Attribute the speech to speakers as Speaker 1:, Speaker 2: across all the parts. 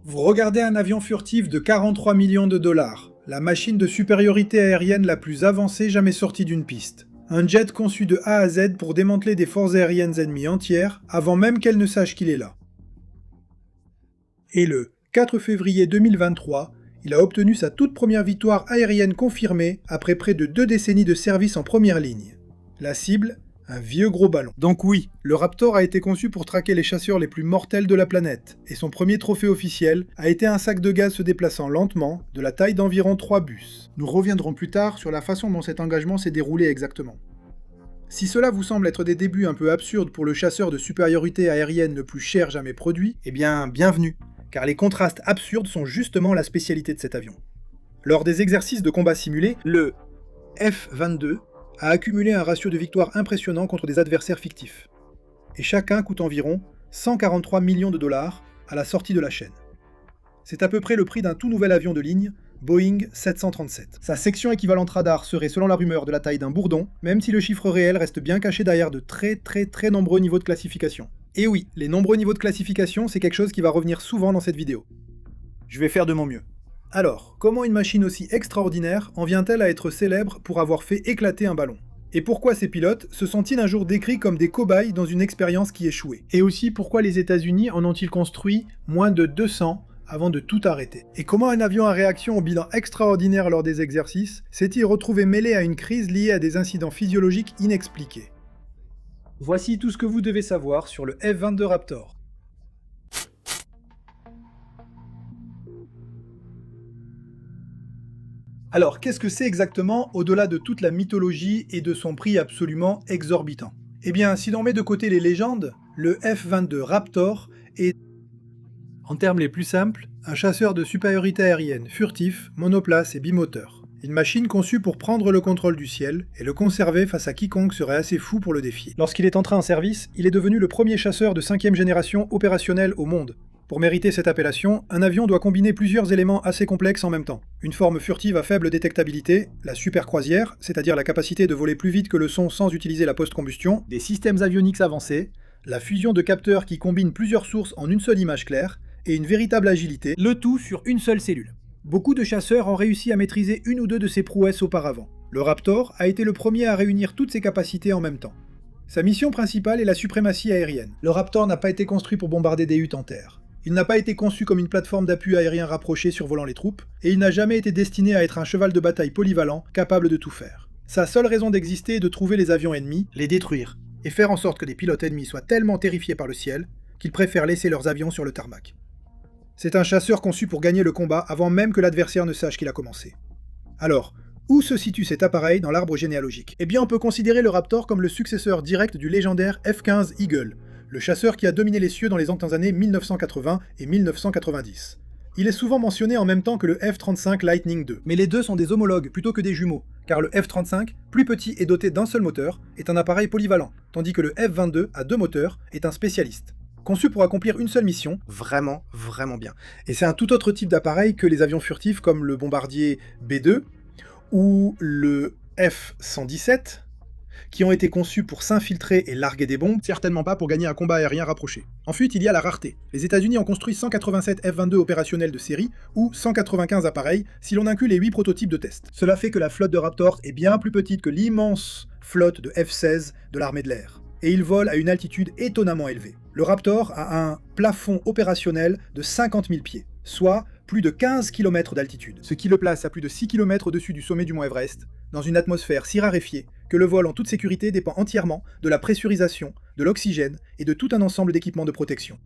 Speaker 1: Vous regardez un avion furtif de 43 millions de dollars, la machine de supériorité aérienne la plus avancée jamais sortie d'une piste. Un jet conçu de A à Z pour démanteler des forces aériennes ennemies entières avant même qu'elles ne sachent qu'il est là. Et le 4 février 2023, il a obtenu sa toute première victoire aérienne confirmée après près de 2 décennies de service en première ligne. La cible, un vieux gros ballon. Donc oui, le Raptor a été conçu pour traquer les chasseurs les plus mortels de la planète, et son premier trophée officiel a été un sac de gaz se déplaçant lentement, de la taille d'environ 3 bus. Nous reviendrons plus tard sur la façon dont cet engagement s'est déroulé exactement. Si cela vous semble être des débuts un peu absurdes pour le chasseur de supériorité aérienne le plus cher jamais produit, eh bien, bienvenue, car les contrastes absurdes sont justement la spécialité de cet avion. Lors des exercices de combat simulés, le F-22 a accumulé un ratio de victoire impressionnant contre des adversaires fictifs. Et chacun coûte environ 143 millions de dollars à la sortie de la chaîne. C'est à peu près le prix d'un tout nouvel avion de ligne, Boeing 737. Sa section équivalente radar serait selon la rumeur de la taille d'un bourdon, même si le chiffre réel reste bien caché derrière de très nombreux niveaux de classification. Et oui, les nombreux niveaux de classification, c'est quelque chose qui va revenir souvent dans cette vidéo. Je vais faire de mon mieux. Alors, comment une machine aussi extraordinaire en vient-elle à être célèbre pour avoir fait éclater un ballon? Et pourquoi ces pilotes se sont-ils un jour décrits comme des cobayes dans une expérience qui échouait? Et aussi, pourquoi les États-Unis en ont-ils construit moins de 200 avant de tout arrêter? Et comment un avion à réaction au bilan extraordinaire lors des exercices s'est-il retrouvé mêlé à une crise liée à des incidents physiologiques inexpliqués? Voici tout ce que vous devez savoir sur le F-22 Raptor. Alors, qu'est-ce que c'est exactement au-delà de toute la mythologie et de son prix absolument exorbitant? Eh bien, si l'on met de côté les légendes, le F-22 Raptor est, en termes les plus simples, un chasseur de supériorité aérienne furtif, monoplace et bimoteur. Une machine conçue pour prendre le contrôle du ciel et le conserver face à quiconque serait assez fou pour le défier. Lorsqu'il est entré en service, il est devenu le premier chasseur de 5e génération opérationnel au monde. Pour mériter cette appellation, un avion doit combiner plusieurs éléments assez complexes en même temps. Une forme furtive à faible détectabilité, la supercroisière, c'est-à-dire la capacité de voler plus vite que le son sans utiliser la post-combustion, des systèmes avioniques avancés, la fusion de capteurs qui combinent plusieurs sources en une seule image claire, et une véritable agilité, le tout sur une seule cellule. Beaucoup de chasseurs ont réussi à maîtriser une ou deux de ces prouesses auparavant. Le Raptor a été le premier à réunir toutes ces capacités en même temps. Sa mission principale est la suprématie aérienne. Le Raptor n'a pas été construit pour bombarder des huttes en terre. Il n'a pas été conçu comme une plateforme d'appui aérien rapproché survolant les troupes, et il n'a jamais été destiné à être un cheval de bataille polyvalent, capable de tout faire. Sa seule raison d'exister est de trouver les avions ennemis, les détruire, et faire en sorte que des pilotes ennemis soient tellement terrifiés par le ciel, qu'ils préfèrent laisser leurs avions sur le tarmac. C'est un chasseur conçu pour gagner le combat avant même que l'adversaire ne sache qu'il a commencé. Alors, où se situe cet appareil dans l'arbre généalogique? Eh bien, on peut considérer le Raptor comme le successeur direct du légendaire F-15 Eagle, le chasseur qui a dominé les cieux dans les années 1980 et 1990. Il est souvent mentionné en même temps que le F-35 Lightning II. Mais les deux sont des homologues plutôt que des jumeaux, car le F-35, plus petit et doté d'un seul moteur, est un appareil polyvalent, tandis que le F-22 à 2 moteurs est un spécialiste. Conçu pour accomplir une seule mission, vraiment bien. Et c'est un tout autre type d'appareil que les avions furtifs comme le bombardier B-2 ou le F-117, qui ont été conçus pour s'infiltrer et larguer des bombes, certainement pas pour gagner un combat aérien rapproché. Ensuite, il y a la rareté. Les États-Unis ont construit 187 F-22 opérationnels de série, ou 195 appareils, si l'on inclut les 8 prototypes de test. Cela fait que la flotte de Raptor est bien plus petite que l'immense flotte de F-16 de l'armée de l'air. Et il vole à une altitude étonnamment élevée. Le Raptor a un plafond opérationnel de 50 000 pieds, soit plus de 15 km d'altitude, ce qui le place à plus de 6 km au-dessus du sommet du mont Everest, dans une atmosphère si raréfiée que le vol en toute sécurité dépend entièrement de la pressurisation, de l'oxygène et de tout un ensemble d'équipements de protection.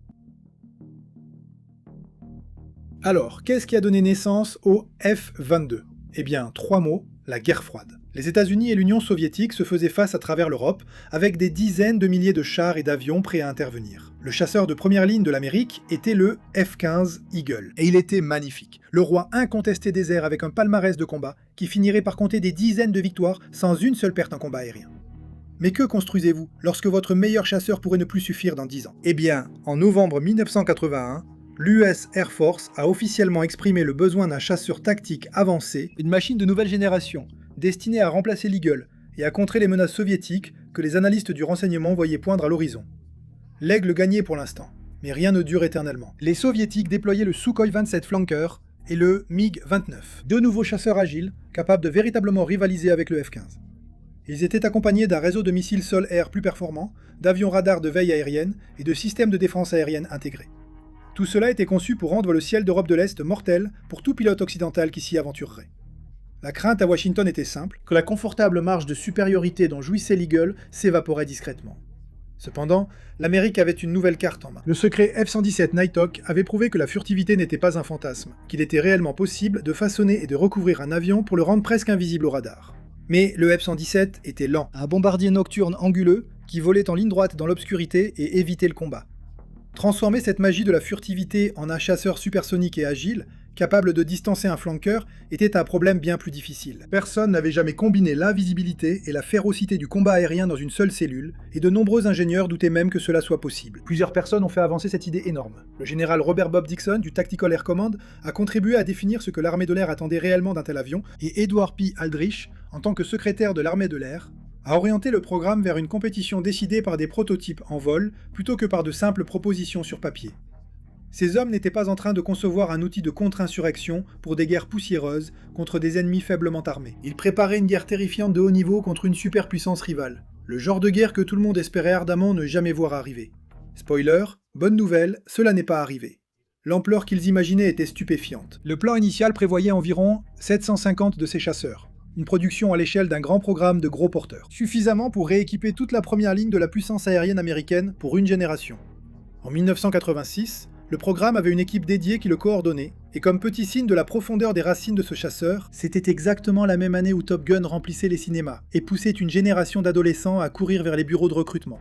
Speaker 1: Alors, qu'est-ce qui a donné naissance au F-22? Eh bien, 3 mots, la guerre froide. Les États-Unis et l'Union soviétique se faisaient face à travers l'Europe, avec des dizaines de milliers de chars et d'avions prêts à intervenir. Le chasseur de première ligne de l'Amérique était le F-15 Eagle, et il était magnifique. Le roi incontesté des airs avec un palmarès de combat qui finirait par compter des dizaines de victoires sans une seule perte en combat aérien. Mais que construisez-vous lorsque votre meilleur chasseur pourrait ne plus suffire dans 10 ans? Eh bien, en novembre 1981, l'US Air Force a officiellement exprimé le besoin d'un chasseur tactique avancé, une machine de nouvelle génération, destinée à remplacer l'Eagle et à contrer les menaces soviétiques que les analystes du renseignement voyaient poindre à l'horizon. L'Aigle gagnait pour l'instant, Mais rien ne dure éternellement. Les soviétiques déployaient le Sukhoi 27 Flanker et le MiG-29, deux nouveaux chasseurs agiles, capables de véritablement rivaliser avec le F-15. Ils étaient accompagnés d'un réseau de missiles sol-air plus performant, d'avions radars de veille aérienne et de systèmes de défense aérienne intégrés. Tout cela était conçu pour rendre le ciel d'Europe de l'Est mortel pour tout pilote occidental qui s'y aventurerait. La crainte à Washington était simple, que la confortable marge de supériorité dont jouissait l'Eagle s'évaporait discrètement. Cependant, l'Amérique avait une nouvelle carte en main. Le secret F-117 Nighthawk avait prouvé que la furtivité n'était pas un fantasme, qu'il était réellement possible de façonner et de recouvrir un avion pour le rendre presque invisible au radar. Mais le F-117 était lent, un bombardier nocturne anguleux qui volait en ligne droite dans l'obscurité et évitait le combat. Transformer cette magie de la furtivité en un chasseur supersonique et agile, capable de distancer un flanqueur, était un problème bien plus difficile. Personne n'avait jamais combiné l'invisibilité et la férocité du combat aérien dans une seule cellule, et de nombreux ingénieurs doutaient même que cela soit possible. Plusieurs personnes ont fait avancer cette idée énorme. Le général Robert Bob Dixon du Tactical Air Command a contribué à définir ce que l'armée de l'air attendait réellement d'un tel avion, et Edward P. Aldrich, en tant que secrétaire de l'armée de l'air, a orienté le programme vers une compétition décidée par des prototypes en vol plutôt que par de simples propositions sur papier. Ces hommes n'étaient pas en train de concevoir un outil de contre-insurrection pour des guerres poussiéreuses contre des ennemis faiblement armés. Ils préparaient une guerre terrifiante de haut niveau contre une superpuissance rivale, le genre de guerre que tout le monde espérait ardemment ne jamais voir arriver. Spoiler, bonne nouvelle, cela n'est pas arrivé. L'ampleur qu'ils imaginaient était stupéfiante. Le plan initial prévoyait environ 750 de ces chasseurs. Une production à l'échelle d'un grand programme de gros porteurs. Suffisamment pour rééquiper toute la première ligne de la puissance aérienne américaine pour une génération. En 1986, le programme avait une équipe dédiée qui le coordonnait, et comme petit signe de la profondeur des racines de ce chasseur, c'était exactement la même année où Top Gun remplissait les cinémas, et poussait une génération d'adolescents à courir vers les bureaux de recrutement.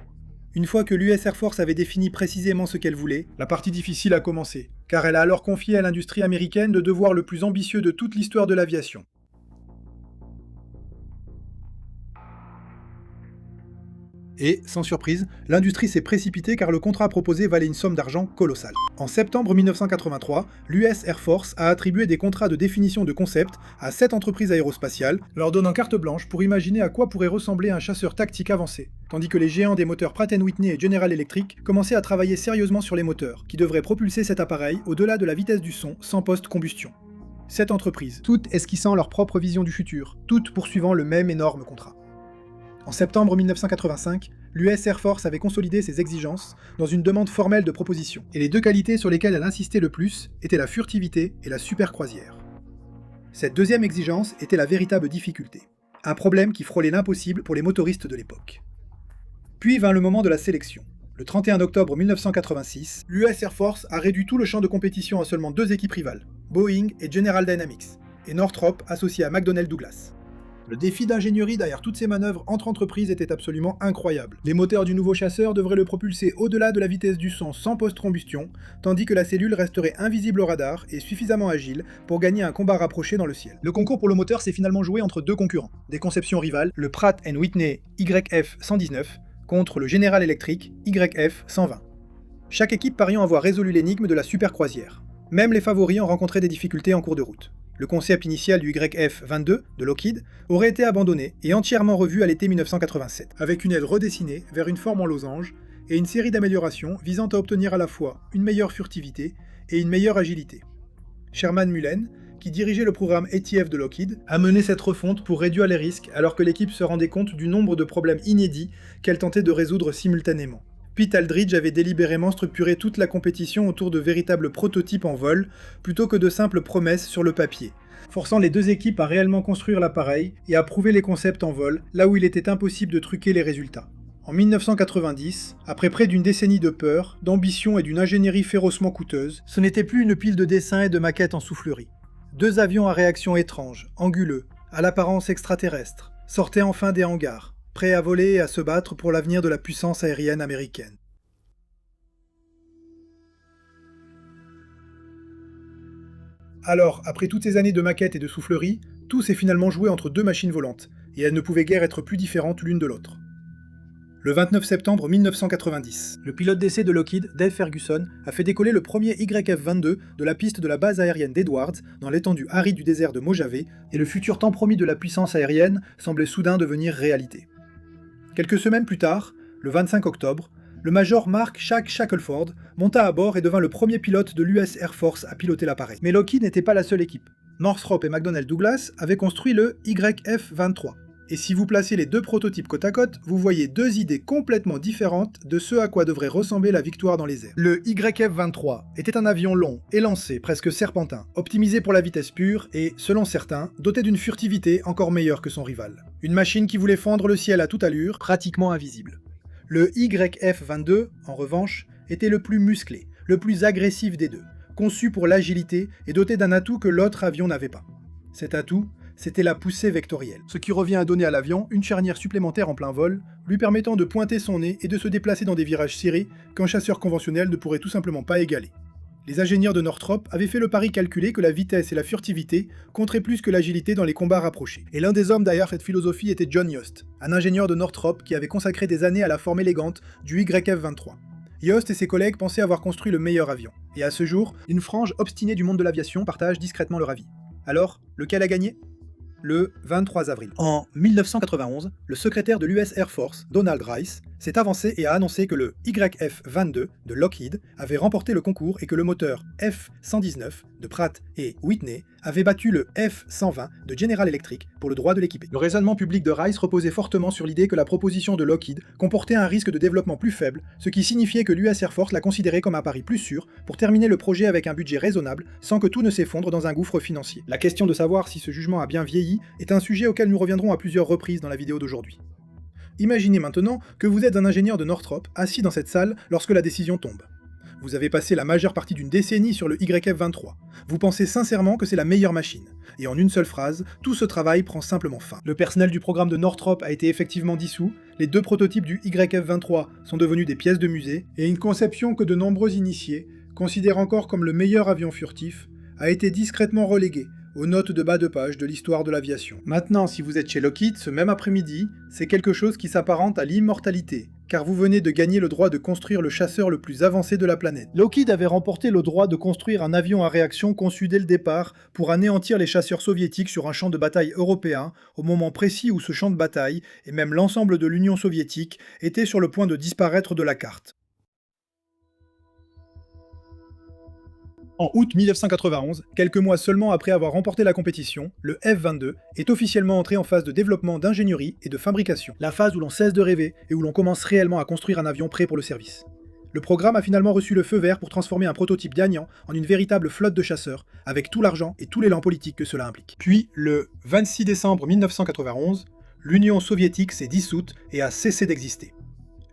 Speaker 1: Une fois que l'US Air Force avait défini précisément ce qu'elle voulait, la partie difficile a commencé, car elle a alors confié à l'industrie américaine le devoir le plus ambitieux de toute l'histoire de l'aviation. Et, sans surprise, l'industrie s'est précipitée car le contrat proposé valait une somme d'argent colossale. En septembre 1983, l'US Air Force a attribué des contrats de définition de concept à 7 entreprises aérospatiales, leur donnant carte blanche pour imaginer à quoi pourrait ressembler un chasseur tactique avancé, tandis que les géants des moteurs Pratt & Whitney et General Electric commençaient à travailler sérieusement sur les moteurs, qui devraient propulser cet appareil au-delà de la vitesse du son sans post-combustion. 7 entreprises, toutes esquissant leur propre vision du futur, toutes poursuivant le même énorme contrat. En septembre 1985, l'US Air Force avait consolidé ses exigences dans une demande formelle de proposition, et les deux qualités sur lesquelles elle insistait le plus étaient la furtivité et la supercroisière. Cette deuxième exigence était la véritable difficulté, un problème qui frôlait l'impossible pour les motoristes de l'époque. Puis vint le moment de la sélection. Le 31 octobre 1986, l'US Air Force a réduit tout le champ de compétition à seulement 2 équipes rivales, Boeing et General Dynamics, et Northrop associé à McDonnell Douglas. Le défi d'ingénierie derrière toutes ces manœuvres entre entreprises était absolument incroyable. Les moteurs du nouveau chasseur devraient le propulser au-delà de la vitesse du son sans post-combustion, tandis que la cellule resterait invisible au radar et suffisamment agile pour gagner un combat rapproché dans le ciel. Le concours pour le moteur s'est finalement joué entre 2 concurrents, des conceptions rivales, le Pratt & Whitney YF-119 contre le General Electric YF-120. Chaque équipe pariant avoir résolu l'énigme de la supercroisière. Même les favoris ont rencontré des difficultés en cours de route. Le concept initial du YF-22 de Lockheed aurait été abandonné et entièrement revu à l'été 1987, avec une aile redessinée vers une forme en losange et une série d'améliorations visant à obtenir à la fois une meilleure furtivité et une meilleure agilité. Sherman Mullen, qui dirigeait le programme ATF de Lockheed, a mené cette refonte pour réduire les risques alors que l'équipe se rendait compte du nombre de problèmes inédits qu'elle tentait de résoudre simultanément. Pete Aldridge avait délibérément structuré toute la compétition autour de véritables prototypes en vol, plutôt que de simples promesses sur le papier, forçant les deux équipes à réellement construire l'appareil et à prouver les concepts en vol, là où il était impossible de truquer les résultats. En 1990, après près d'une décennie de peur, d'ambition et d'une ingénierie férocement coûteuse, ce n'était plus une pile de dessins et de maquettes en soufflerie. 2 avions à réaction étrange, anguleux, à l'apparence extraterrestre, sortaient enfin des hangars, prêts à voler et à se battre pour l'avenir de la puissance aérienne américaine. Alors, après toutes ces années de maquettes et de soufflerie, tout s'est finalement joué entre 2 machines volantes, et elles ne pouvaient guère être plus différentes l'une de l'autre. Le 29 septembre 1990, le pilote d'essai de Lockheed, Dave Ferguson, a fait décoller le premier YF-22 de la piste de la base aérienne d'Edwards, dans l'étendue aride du désert de Mojave, et le futur tant promis de la puissance aérienne semblait soudain devenir réalité. Quelques semaines plus tard, le 25 octobre, le major Mark Shackelford monta à bord et devint le premier pilote de l'US Air Force à piloter l'appareil. Mais Lockheed n'était pas la seule équipe. Northrop et McDonnell Douglas avaient construit le YF-23. Et si vous placez les deux prototypes côte à côte, vous voyez deux idées complètement différentes de ce à quoi devrait ressembler la victoire dans les airs. Le YF-23 était un avion long, élancé, presque serpentin, optimisé pour la vitesse pure et, selon certains, doté d'une furtivité encore meilleure que son rival. Une machine qui voulait fendre le ciel à toute allure, pratiquement invisible. Le YF-22, en revanche, était le plus musclé, le plus agressif des deux, conçu pour l'agilité et doté d'un atout que l'autre avion n'avait pas. Cet atout, c'était la poussée vectorielle, ce qui revient à donner à l'avion une charnière supplémentaire en plein vol, lui permettant de pointer son nez et de se déplacer dans des virages serrés qu'un chasseur conventionnel ne pourrait tout simplement pas égaler. Les ingénieurs de Northrop avaient fait le pari calculé que la vitesse et la furtivité compteraient plus que l'agilité dans les combats rapprochés. Et l'un des hommes derrière cette philosophie était John Yost, un ingénieur de Northrop qui avait consacré des années à la forme élégante du YF-23. Yost et ses collègues pensaient avoir construit le meilleur avion. Et à ce jour, une frange obstinée du monde de l'aviation partage discrètement leur avis. Alors, lequel a gagné ? Le 23 avril. En 1991, le secrétaire de l'US Air Force, Donald Rice, s'est avancé et a annoncé que le YF-22 de Lockheed avait remporté le concours et que le moteur F-119 de Pratt et Whitney avait battu le F-120 de General Electric pour le droit de l'équiper. Le raisonnement public de Rice reposait fortement sur l'idée que la proposition de Lockheed comportait un risque de développement plus faible, ce qui signifiait que l'US Air Force la considérait comme un pari plus sûr pour terminer le projet avec un budget raisonnable sans que tout ne s'effondre dans un gouffre financier. La question de savoir si ce jugement a bien vieilli est un sujet auquel nous reviendrons à plusieurs reprises dans la vidéo d'aujourd'hui. Imaginez maintenant que vous êtes un ingénieur de Northrop assis dans cette salle lorsque la décision tombe. Vous avez passé la majeure partie d'une décennie sur le YF-23. Vous pensez sincèrement que c'est la meilleure machine. Et en une seule phrase, tout ce travail prend simplement fin. Le personnel du programme de Northrop a été effectivement dissous, les deux prototypes du YF-23 sont devenus des pièces de musée, et une conception que de nombreux initiés considèrent encore comme le meilleur avion furtif a été discrètement reléguée aux notes de bas de page de l'histoire de l'aviation. Maintenant, si vous êtes chez Lockheed ce même après-midi, c'est quelque chose qui s'apparente à l'immortalité, car vous venez de gagner le droit de construire le chasseur le plus avancé de la planète. Lockheed avait remporté le droit de construire un avion à réaction conçu dès le départ pour anéantir les chasseurs soviétiques sur un champ de bataille européen, au moment précis où ce champ de bataille, et même l'ensemble de l'Union soviétique, était sur le point de disparaître de la carte. En août 1991, quelques mois seulement après avoir remporté la compétition, le F-22 est officiellement entré en phase de développement d'ingénierie et de fabrication, la phase où l'on cesse de rêver et où l'on commence réellement à construire un avion prêt pour le service. Le programme a finalement reçu le feu vert pour transformer un prototype gagnant en une véritable flotte de chasseurs, avec tout l'argent et tout l'élan politique que cela implique. Puis, le 26 décembre 1991, l'Union soviétique s'est dissoute et a cessé d'exister.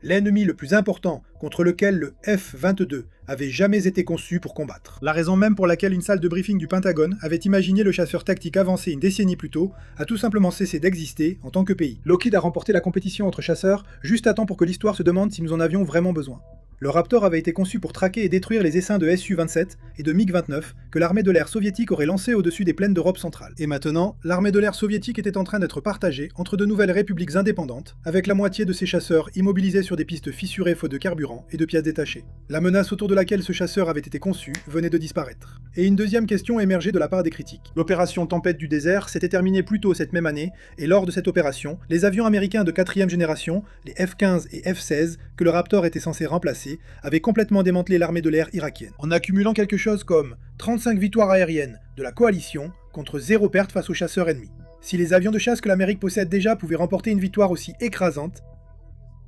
Speaker 1: L'ennemi le plus important contre lequel le F-22 avait jamais été conçu pour combattre. La raison même pour laquelle une salle de briefing du Pentagone avait imaginé le chasseur tactique avancé une décennie plus tôt a tout simplement cessé d'exister en tant que pays. Lockheed a remporté la compétition entre chasseurs juste à temps pour que l'histoire se demande si nous en avions vraiment besoin. Le Raptor avait été conçu pour traquer et détruire les essaims de Su-27 et de MiG-29 que l'armée de l'air soviétique aurait lancés au-dessus des plaines d'Europe centrale. Et maintenant, l'armée de l'air soviétique était en train d'être partagée entre de nouvelles républiques indépendantes, avec la moitié de ces chasseurs immobilisés sur des pistes fissurées faute de carburant et de pièces détachées. La menace autour de laquelle ce chasseur avait été conçu venait de disparaître. Et une deuxième question émergeait de la part des critiques. L'opération Tempête du désert s'était terminée plus tôt cette même année, et lors de cette opération, les avions américains de 4e génération, les F-15 et F-16, que le Raptor était censé remplacer, avaient complètement démantelé l'armée de l'air irakienne, en accumulant quelque chose comme 35 victoires aériennes de la coalition contre 0 perte face aux chasseurs ennemis. Si les avions de chasse que l'Amérique possède déjà pouvaient remporter une victoire aussi écrasante,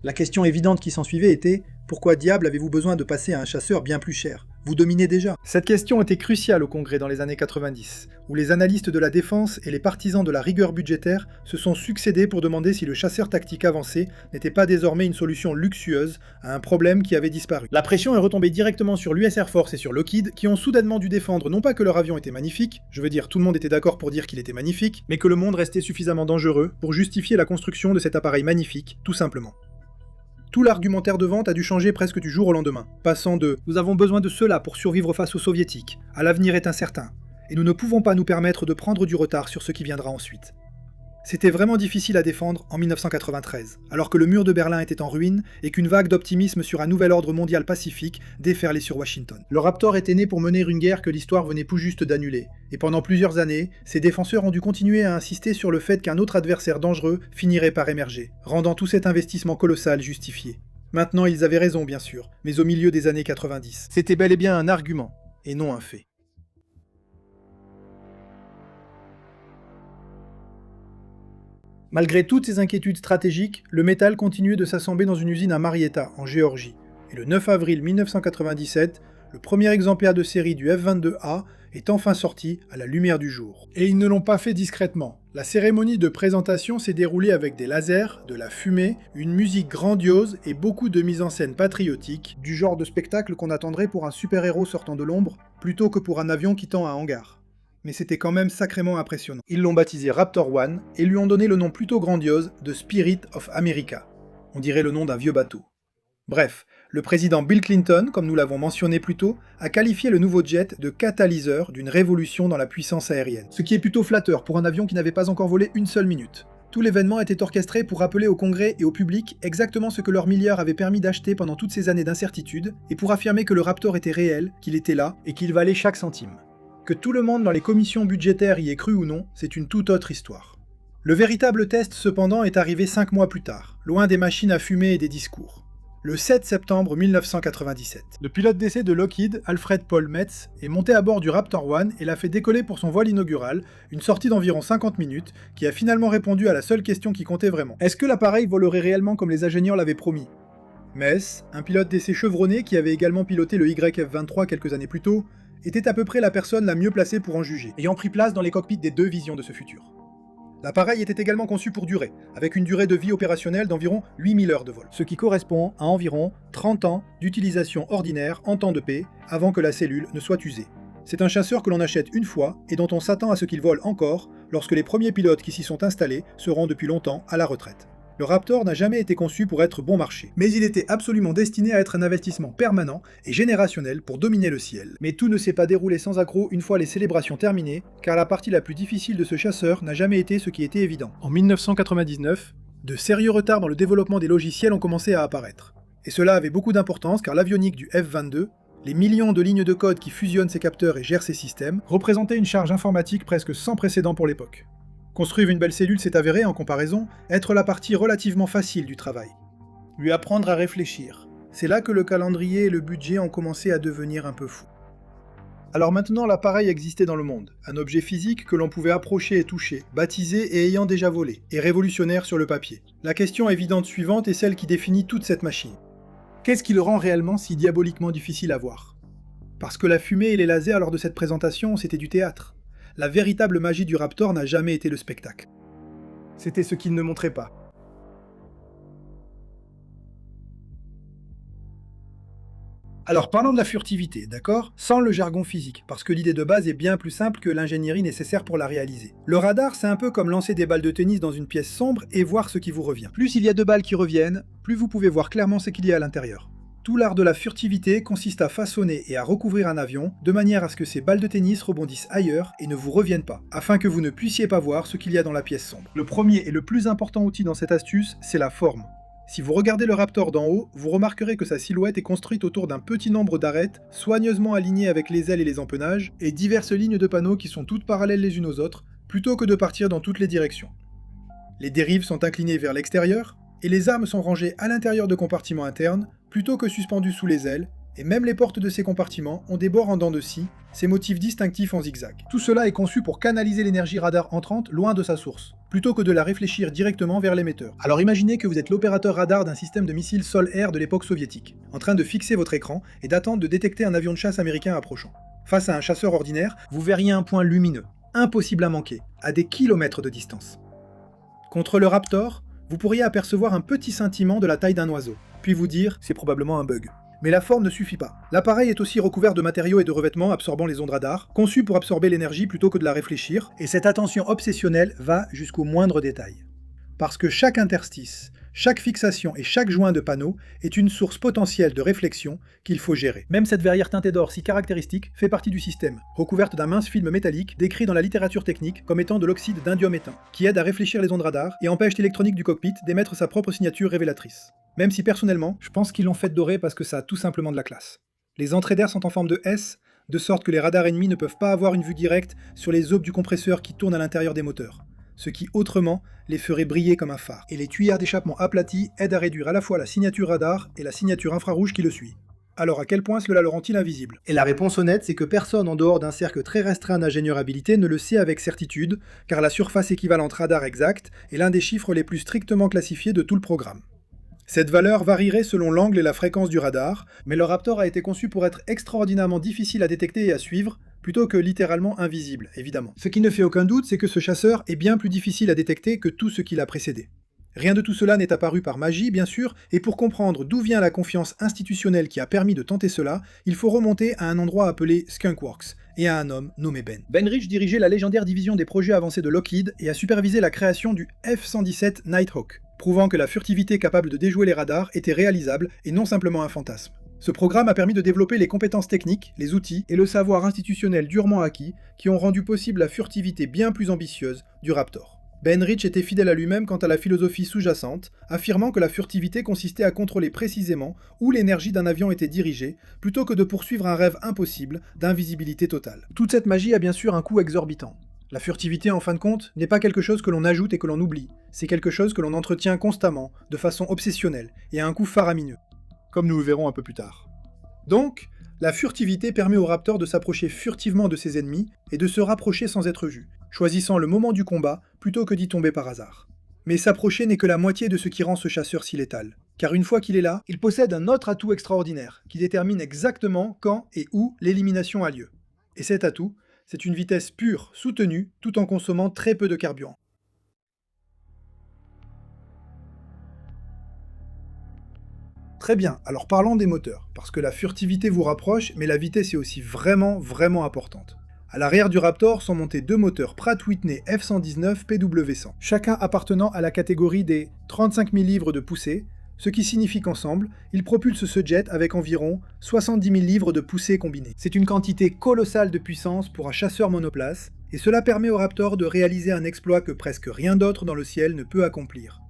Speaker 1: la question évidente qui s'ensuivait était « Pourquoi diable avez-vous besoin de passer à un chasseur bien plus cher ? Vous dominez déjà ». Cette question était cruciale au Congrès dans les années 90, où les analystes de la défense et les partisans de la rigueur budgétaire se sont succédés pour demander si le chasseur tactique avancé n'était pas désormais une solution luxueuse à un problème qui avait disparu. La pression est retombée directement sur l'US Air Force et sur Lockheed, qui ont soudainement dû défendre non pas que leur avion était magnifique, je veux dire tout le monde était d'accord pour dire qu'il était magnifique, mais que le monde restait suffisamment dangereux pour justifier la construction de cet appareil magnifique, tout simplement. Tout l'argumentaire de vente a dû changer presque du jour au lendemain, passant de « nous avons besoin de cela pour survivre face aux soviétiques » à « l'avenir est incertain » et nous ne pouvons pas nous permettre de prendre du retard sur ce qui viendra ensuite. C'était vraiment difficile à défendre en 1993, alors que le mur de Berlin était en ruine et qu'une vague d'optimisme sur un nouvel ordre mondial pacifique déferlait sur Washington. Le Raptor était né pour mener une guerre que l'histoire venait tout juste d'annuler, et pendant plusieurs années, ses défenseurs ont dû continuer à insister sur le fait qu'un autre adversaire dangereux finirait par émerger, rendant tout cet investissement colossal justifié. Maintenant, ils avaient raison, bien sûr, mais au milieu des années 90. C'était bel et bien un argument, et non un fait. Malgré toutes ces inquiétudes stratégiques, le métal continuait de s'assembler dans une usine à Marietta, en Géorgie. Et le 9 avril 1997, le premier exemplaire de série du F-22A est enfin sorti à la lumière du jour. Et ils ne l'ont pas fait discrètement. La cérémonie de présentation s'est déroulée avec des lasers, de la fumée, une musique grandiose et beaucoup de mise en scène patriotique, du genre de spectacle qu'on attendrait pour un super-héros sortant de l'ombre, plutôt que pour un avion quittant un hangar. Mais c'était quand même sacrément impressionnant. Ils l'ont baptisé Raptor One et lui ont donné le nom plutôt grandiose de Spirit of America. On dirait le nom d'un vieux bateau. Bref, le président Bill Clinton, comme nous l'avons mentionné plus tôt, a qualifié le nouveau jet de catalyseur d'une révolution dans la puissance aérienne. Ce qui est plutôt flatteur pour un avion qui n'avait pas encore volé une seule minute. Tout l'événement était orchestré pour rappeler au Congrès et au public exactement ce que leurs milliards avaient permis d'acheter pendant toutes ces années d'incertitude, et pour affirmer que le Raptor était réel, qu'il était là, et qu'il valait chaque centime. Que tout le monde dans les commissions budgétaires y ait cru ou non, c'est une toute autre histoire. Le véritable test, cependant, est arrivé 5 mois plus tard, loin des machines à fumer et des discours. Le 7 septembre 1997. Le pilote d'essai de Lockheed, Alfred Paul Metz, est monté à bord du Raptor One et l'a fait décoller pour son vol inaugural, une sortie d'environ 50 minutes, qui a finalement répondu à la seule question qui comptait vraiment. Est-ce que l'appareil volerait réellement comme les ingénieurs l'avaient promis? Metz, un pilote d'essai chevronné qui avait également piloté le YF-23 quelques années plus tôt, était à peu près la personne la mieux placée pour en juger, ayant pris place dans les cockpits des deux visions de ce futur. L'appareil était également conçu pour durer, avec une durée de vie opérationnelle d'environ 8000 heures de vol, ce qui correspond à environ 30 ans d'utilisation ordinaire en temps de paix, avant que la cellule ne soit usée. C'est un chasseur que l'on achète une fois et dont on s'attend à ce qu'il vole encore lorsque les premiers pilotes qui s'y sont installés seront depuis longtemps à la retraite. Le Raptor n'a jamais été conçu pour être bon marché, mais il était absolument destiné à être un investissement permanent et générationnel pour dominer le ciel. Mais tout ne s'est pas déroulé sans accroc une fois les célébrations terminées, car la partie la plus difficile de ce chasseur n'a jamais été ce qui était évident. En 1999, de sérieux retards dans le développement des logiciels ont commencé à apparaître. Et cela avait beaucoup d'importance car l'avionique du F-22, les millions de lignes de code qui fusionnent ces capteurs et gèrent ces systèmes, représentaient une charge informatique presque sans précédent pour l'époque. Construire une belle cellule s'est avéré, en comparaison, être la partie relativement facile du travail. Lui apprendre à réfléchir. C'est là que le calendrier et le budget ont commencé à devenir un peu fous. Alors maintenant, l'appareil existait dans le monde, un objet physique que l'on pouvait approcher et toucher, baptisé et ayant déjà volé, et révolutionnaire sur le papier. La question évidente suivante est celle qui définit toute cette machine. Qu'est-ce qui le rend réellement si diaboliquement difficile à voir? Parce que la fumée et les lasers lors de cette présentation, c'était du théâtre. La véritable magie du Raptor n'a jamais été le spectacle. C'était ce qu'il ne montrait pas. Alors parlons de la furtivité, d'accord? Sans le jargon physique, parce que l'idée de base est bien plus simple que l'ingénierie nécessaire pour la réaliser. Le radar, c'est un peu comme lancer des balles de tennis dans une pièce sombre et voir ce qui vous revient. Plus il y a de balles qui reviennent, plus vous pouvez voir clairement ce qu'il y a à l'intérieur. Tout l'art de la furtivité consiste à façonner et à recouvrir un avion de manière à ce que ces balles de tennis rebondissent ailleurs et ne vous reviennent pas, afin que vous ne puissiez pas voir ce qu'il y a dans la pièce sombre. Le premier et le plus important outil dans cette astuce, c'est la forme. Si vous regardez le Raptor d'en haut, vous remarquerez que sa silhouette est construite autour d'un petit nombre d'arêtes, soigneusement alignées avec les ailes et les empennages, et diverses lignes de panneaux qui sont toutes parallèles les unes aux autres, plutôt que de partir dans toutes les directions. Les dérives sont inclinées vers l'extérieur, et les armes sont rangées à l'intérieur de compartiments internes, plutôt que suspendues sous les ailes, et même les portes de ces compartiments ont des bords en dents de scie, ces motifs distinctifs en zigzag. Tout cela est conçu pour canaliser l'énergie radar entrante loin de sa source, plutôt que de la réfléchir directement vers l'émetteur. Alors imaginez que vous êtes l'opérateur radar d'un système de missiles sol-air de l'époque soviétique, en train de fixer votre écran et d'attendre de détecter un avion de chasse américain approchant. Face à un chasseur ordinaire, vous verriez un point lumineux, impossible à manquer, à des kilomètres de distance. Contre le Raptor, vous pourriez apercevoir un petit scintillement de la taille d'un oiseau, puis vous dire « c'est probablement un bug ». Mais la forme ne suffit pas. L'appareil est aussi recouvert de matériaux et de revêtements absorbant les ondes radar, conçus pour absorber l'énergie plutôt que de la réfléchir, et cette attention obsessionnelle va jusqu'au moindre détail. Parce que chaque interstice, chaque fixation et chaque joint de panneau est une source potentielle de réflexion qu'il faut gérer. Même cette verrière teintée d'or si caractéristique fait partie du système, recouverte d'un mince film métallique décrit dans la littérature technique comme étant de l'oxyde d'indium éteint, qui aide à réfléchir les ondes radar et empêche l'électronique du cockpit d'émettre sa propre signature révélatrice. Même si personnellement, je pense qu'ils l'ont faite dorée parce que ça a tout simplement de la classe. Les entrées d'air sont en forme de S, de sorte que les radars ennemis ne peuvent pas avoir une vue directe sur les aubes du compresseur qui tournent à l'intérieur des moteurs. ce qui autrement les ferait briller comme un phare. Et les tuyères d'échappement aplaties aident à réduire à la fois la signature radar et la signature infrarouge qui le suit. Alors à quel point cela le rend-il invisible? Et la réponse honnête, c'est que personne en dehors d'un cercle très restreint d'ingénieurs habilités ne le sait avec certitude, car la surface équivalente radar exacte est l'un des chiffres les plus strictement classifiés de tout le programme. Cette valeur varierait selon l'angle et la fréquence du radar, mais le Raptor a été conçu pour être extraordinairement difficile à détecter et à suivre, plutôt que littéralement invisible, évidemment. Ce qui ne fait aucun doute, c'est que ce chasseur est bien plus difficile à détecter que tout ce qui l'a précédé. Rien de tout cela n'est apparu par magie, bien sûr, et pour comprendre d'où vient la confiance institutionnelle qui a permis de tenter cela, il faut remonter à un endroit appelé Skunkworks, et à un homme nommé Ben. Ben Rich dirigeait la légendaire division des projets avancés de Lockheed et a supervisé la création du F-117 Nighthawk, prouvant que la furtivité capable de déjouer les radars était réalisable et non simplement un fantasme. Ce programme a permis de développer les compétences techniques, les outils et le savoir institutionnel durement acquis qui ont rendu possible la furtivité bien plus ambitieuse du Raptor. Ben Rich était fidèle à lui-même quant à la philosophie sous-jacente, affirmant que la furtivité consistait à contrôler précisément où l'énergie d'un avion était dirigée, plutôt que de poursuivre un rêve impossible d'invisibilité totale. Toute cette magie a bien sûr un coût exorbitant. La furtivité, en fin de compte, n'est pas quelque chose que l'on ajoute et que l'on oublie, c'est quelque chose que l'on entretient constamment, de façon obsessionnelle, et à un coût faramineux, comme nous le verrons un peu plus tard. Donc, la furtivité permet au Raptor de s'approcher furtivement de ses ennemis et de se rapprocher sans être vu, choisissant le moment du combat plutôt que d'y tomber par hasard. Mais s'approcher n'est que la moitié de ce qui rend ce chasseur si létal, car une fois qu'il est là, il possède un autre atout extraordinaire, qui détermine exactement quand et où l'élimination a lieu. Et cet atout, c'est une vitesse pure, soutenue, tout en consommant très peu de carburant. Très bien, alors parlons des moteurs, parce que la furtivité vous rapproche, mais la vitesse est aussi vraiment importante. À l'arrière du Raptor sont montés deux moteurs Pratt Whitney F119 PW100, chacun appartenant à la catégorie des 35 000 livres de poussée, ce qui signifie qu'ensemble, ils propulsent ce jet avec environ 70 000 livres de poussée combinée. C'est une quantité colossale de puissance pour un chasseur monoplace, et cela permet au Raptor de réaliser un exploit que presque rien d'autre dans le ciel ne peut accomplir.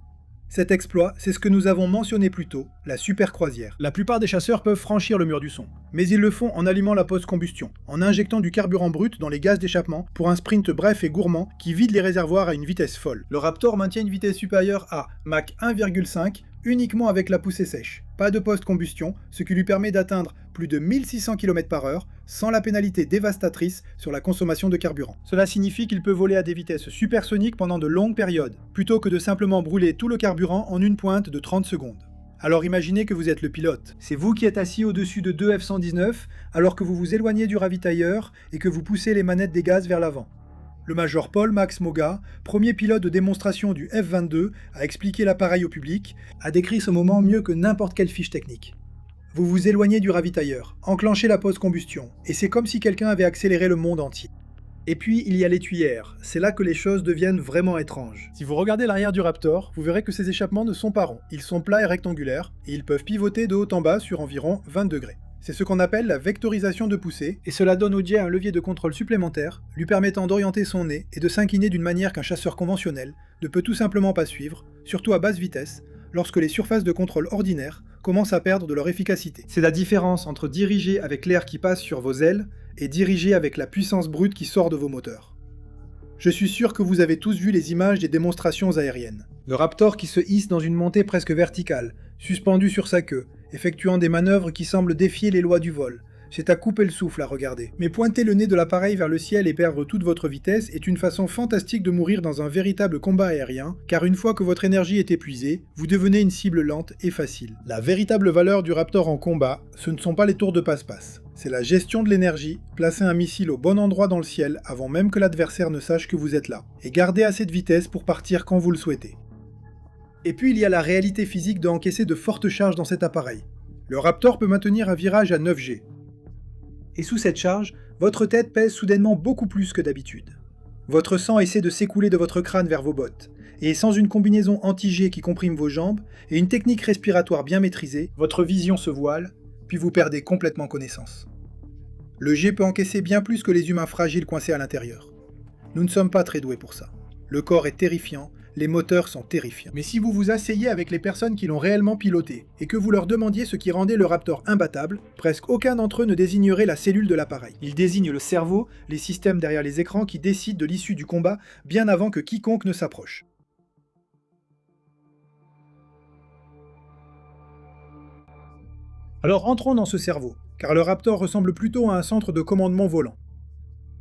Speaker 1: Cet exploit, c'est ce que nous avons mentionné plus tôt, la super croisière. La plupart des chasseurs peuvent franchir le mur du son, mais ils le font en allumant la post-combustion, en injectant du carburant brut dans les gaz d'échappement pour un sprint bref et gourmand qui vide les réservoirs à une vitesse folle. Le Raptor maintient une vitesse supérieure à Mach 1,5 uniquement avec la poussée sèche, pas de post-combustion, ce qui lui permet d'atteindre plus de 1600 km/h sans la pénalité dévastatrice sur la consommation de carburant. Cela signifie qu'il peut voler à des vitesses supersoniques pendant de longues périodes, plutôt que de simplement brûler tout le carburant en une pointe de 30 secondes. Alors imaginez que vous êtes le pilote. C'est vous qui êtes assis au-dessus de deux F-119 alors que vous vous éloignez du ravitailleur et que vous poussez les manettes des gaz vers l'avant. Le major Paul Max Moga, premier pilote de démonstration du F-22, a expliqué l'appareil au public, a décrit ce moment mieux que n'importe quelle fiche technique. Vous vous éloignez du ravitailleur, enclenchez la post-combustion, et c'est comme si quelqu'un avait accéléré le monde entier. Et puis il y a les tuyères, c'est là que les choses deviennent vraiment étranges. Si vous regardez l'arrière du Raptor, vous verrez que ces échappements ne sont pas ronds, ils sont plats et rectangulaires, et ils peuvent pivoter de haut en bas sur environ 20 degrés. C'est ce qu'on appelle la vectorisation de poussée, et cela donne au jet un levier de contrôle supplémentaire, lui permettant d'orienter son nez et de s'incliner d'une manière qu'un chasseur conventionnel ne peut tout simplement pas suivre, surtout à basse vitesse, lorsque les surfaces de contrôle ordinaires commencent à perdre de leur efficacité. C'est la différence entre diriger avec l'air qui passe sur vos ailes et diriger avec la puissance brute qui sort de vos moteurs. Je suis sûr que vous avez tous vu les images des démonstrations aériennes. Le Raptor qui se hisse dans une montée presque verticale, suspendu sur sa queue, effectuant des manœuvres qui semblent défier les lois du vol. C'est à couper le souffle à regarder. Mais pointer le nez de l'appareil vers le ciel et perdre toute votre vitesse est une façon fantastique de mourir dans un véritable combat aérien, car une fois que votre énergie est épuisée, vous devenez une cible lente et facile. La véritable valeur du Raptor en combat, ce ne sont pas les tours de passe-passe. C'est la gestion de l'énergie, placer un missile au bon endroit dans le ciel avant même que l'adversaire ne sache que vous êtes là, et garder assez de vitesse pour partir quand vous le souhaitez. Et puis il y a la réalité physique de encaisser de fortes charges dans cet appareil. Le Raptor peut maintenir un virage à 9G. Et sous cette charge, votre tête pèse soudainement beaucoup plus que d'habitude. Votre sang essaie de s'écouler de votre crâne vers vos bottes, et sans une combinaison anti-G qui comprime vos jambes, et une technique respiratoire bien maîtrisée, votre vision se voile, puis vous perdez complètement connaissance. Le G peut encaisser bien plus que les humains fragiles coincés à l'intérieur. Nous ne sommes pas très doués pour ça. Le corps est terrifiant, les moteurs sont terrifiants. Mais si vous vous asseyez avec les personnes qui l'ont réellement piloté, et que vous leur demandiez ce qui rendait le Raptor imbattable, presque aucun d'entre eux ne désignerait la cellule de l'appareil. Ils désignent le cerveau, les systèmes derrière les écrans qui décident de l'issue du combat bien avant que quiconque ne s'approche. Alors entrons dans ce cerveau, car le Raptor ressemble plutôt à un centre de commandement volant.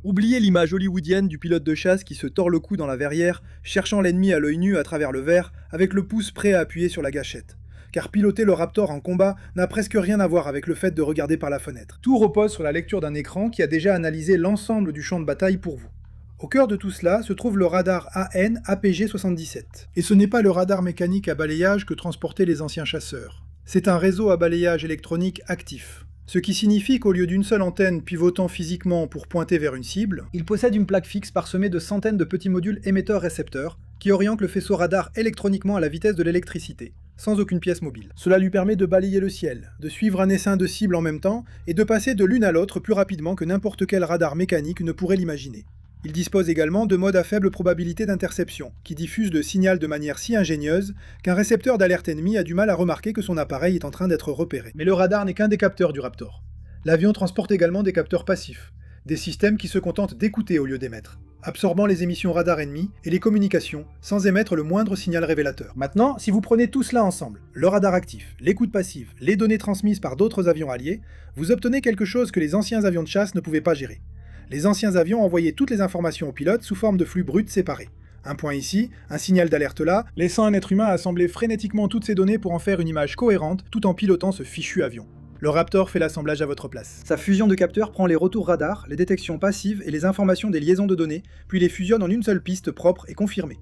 Speaker 1: Oubliez l'image hollywoodienne du pilote de chasse qui se tord le cou dans la verrière, cherchant l'ennemi à l'œil nu à travers le verre, avec le pouce prêt à appuyer sur la gâchette. Car piloter le Raptor en combat n'a presque rien à voir avec le fait de regarder par la fenêtre. Tout repose sur la lecture d'un écran qui a déjà analysé l'ensemble du champ de bataille pour vous. Au cœur de tout cela se trouve le radar AN APG-77. Et ce n'est pas le radar mécanique à balayage que transportaient les anciens chasseurs. C'est un réseau à balayage électronique actif. Ce qui signifie qu'au lieu d'une seule antenne pivotant physiquement pour pointer vers une cible, il possède une plaque fixe parsemée de centaines de petits modules émetteurs-récepteurs qui orientent le faisceau radar électroniquement à la vitesse de l'électricité, sans aucune pièce mobile. Cela lui permet de balayer le ciel, de suivre un essaim de cibles en même temps et de passer de l'une à l'autre plus rapidement que n'importe quel radar mécanique ne pourrait l'imaginer. Il dispose également de modes à faible probabilité d'interception, qui diffusent le signal de manière si ingénieuse qu'un récepteur d'alerte ennemi a du mal à remarquer que son appareil est en train d'être repéré. Mais le radar n'est qu'un des capteurs du Raptor. L'avion transporte également des capteurs passifs, des systèmes qui se contentent d'écouter au lieu d'émettre, absorbant les émissions radar ennemies et les communications sans émettre le moindre signal révélateur. Maintenant, si vous prenez tout cela ensemble, le radar actif, l'écoute passive, les données transmises par d'autres avions alliés, vous obtenez quelque chose que les anciens avions de chasse ne pouvaient pas gérer. Les anciens avions envoyaient toutes les informations aux pilotes sous forme de flux bruts séparés. Un point ici, un signal d'alerte là, laissant un être humain assembler frénétiquement toutes ces données pour en faire une image cohérente tout en pilotant ce fichu avion. Le Raptor fait l'assemblage à votre place. Sa fusion de capteurs prend les retours radar, les détections passives et les informations des liaisons de données, puis les fusionne en une seule piste propre et confirmée.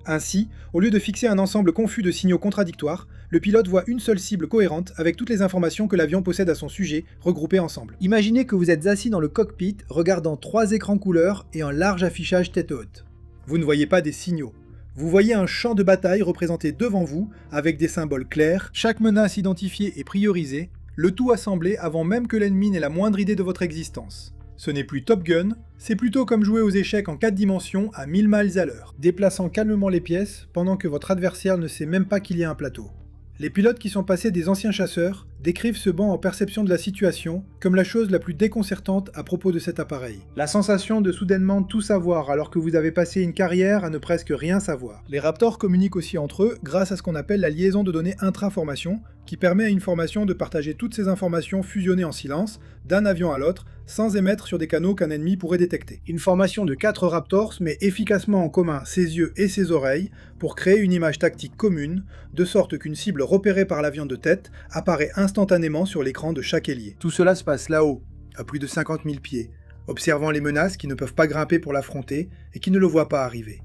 Speaker 1: Ainsi, au lieu de fixer un ensemble confus de signaux contradictoires, le pilote voit une seule cible cohérente avec toutes les informations que l'avion possède à son sujet, regroupées ensemble. Imaginez que vous êtes assis dans le cockpit, regardant 3 écrans couleurs et un large affichage tête haute. Vous ne voyez pas des signaux. Vous voyez un champ de bataille représenté devant vous, avec des symboles clairs, chaque menace identifiée et priorisée, le tout assemblé avant même que l'ennemi n'ait la moindre idée de votre existence. Ce n'est plus Top Gun, c'est plutôt comme jouer aux échecs en 4 dimensions à 1000 miles à l'heure, déplaçant calmement les pièces pendant que votre adversaire ne sait même pas qu'il y a un plateau. Les pilotes qui sont passés des anciens chasseurs décrivent ce banc en perception de la situation comme la chose la plus déconcertante à propos de cet appareil. La sensation de soudainement tout savoir alors que vous avez passé une carrière à ne presque rien savoir. Les Raptors communiquent aussi entre eux grâce à ce qu'on appelle la liaison de données intra-formation, qui permet à une formation de partager toutes ces informations fusionnées en silence, d'un avion à l'autre, sans émettre sur des canaux qu'un ennemi pourrait détecter. Une formation de 4 Raptors met efficacement en commun ses yeux et ses oreilles pour créer une image tactique commune, de sorte qu'une cible repérée par l'avion de tête apparaît instantanément sur l'écran de chaque ailier. Tout cela se passe là-haut, à plus de 50 000 pieds, observant les menaces qui ne peuvent pas grimper pour l'affronter et qui ne le voient pas arriver.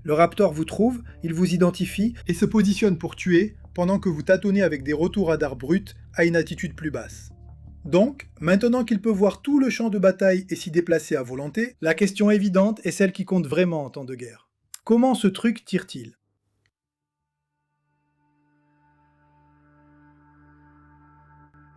Speaker 1: Le Raptor vous trouve, il vous identifie et se positionne pour tuer pendant que vous tâtonnez avec des retours radar bruts à une altitude plus basse. Donc, maintenant qu'il peut voir tout le champ de bataille et s'y déplacer à volonté, la question évidente est celle qui compte vraiment en temps de guerre. Comment ce truc tire-t-il ?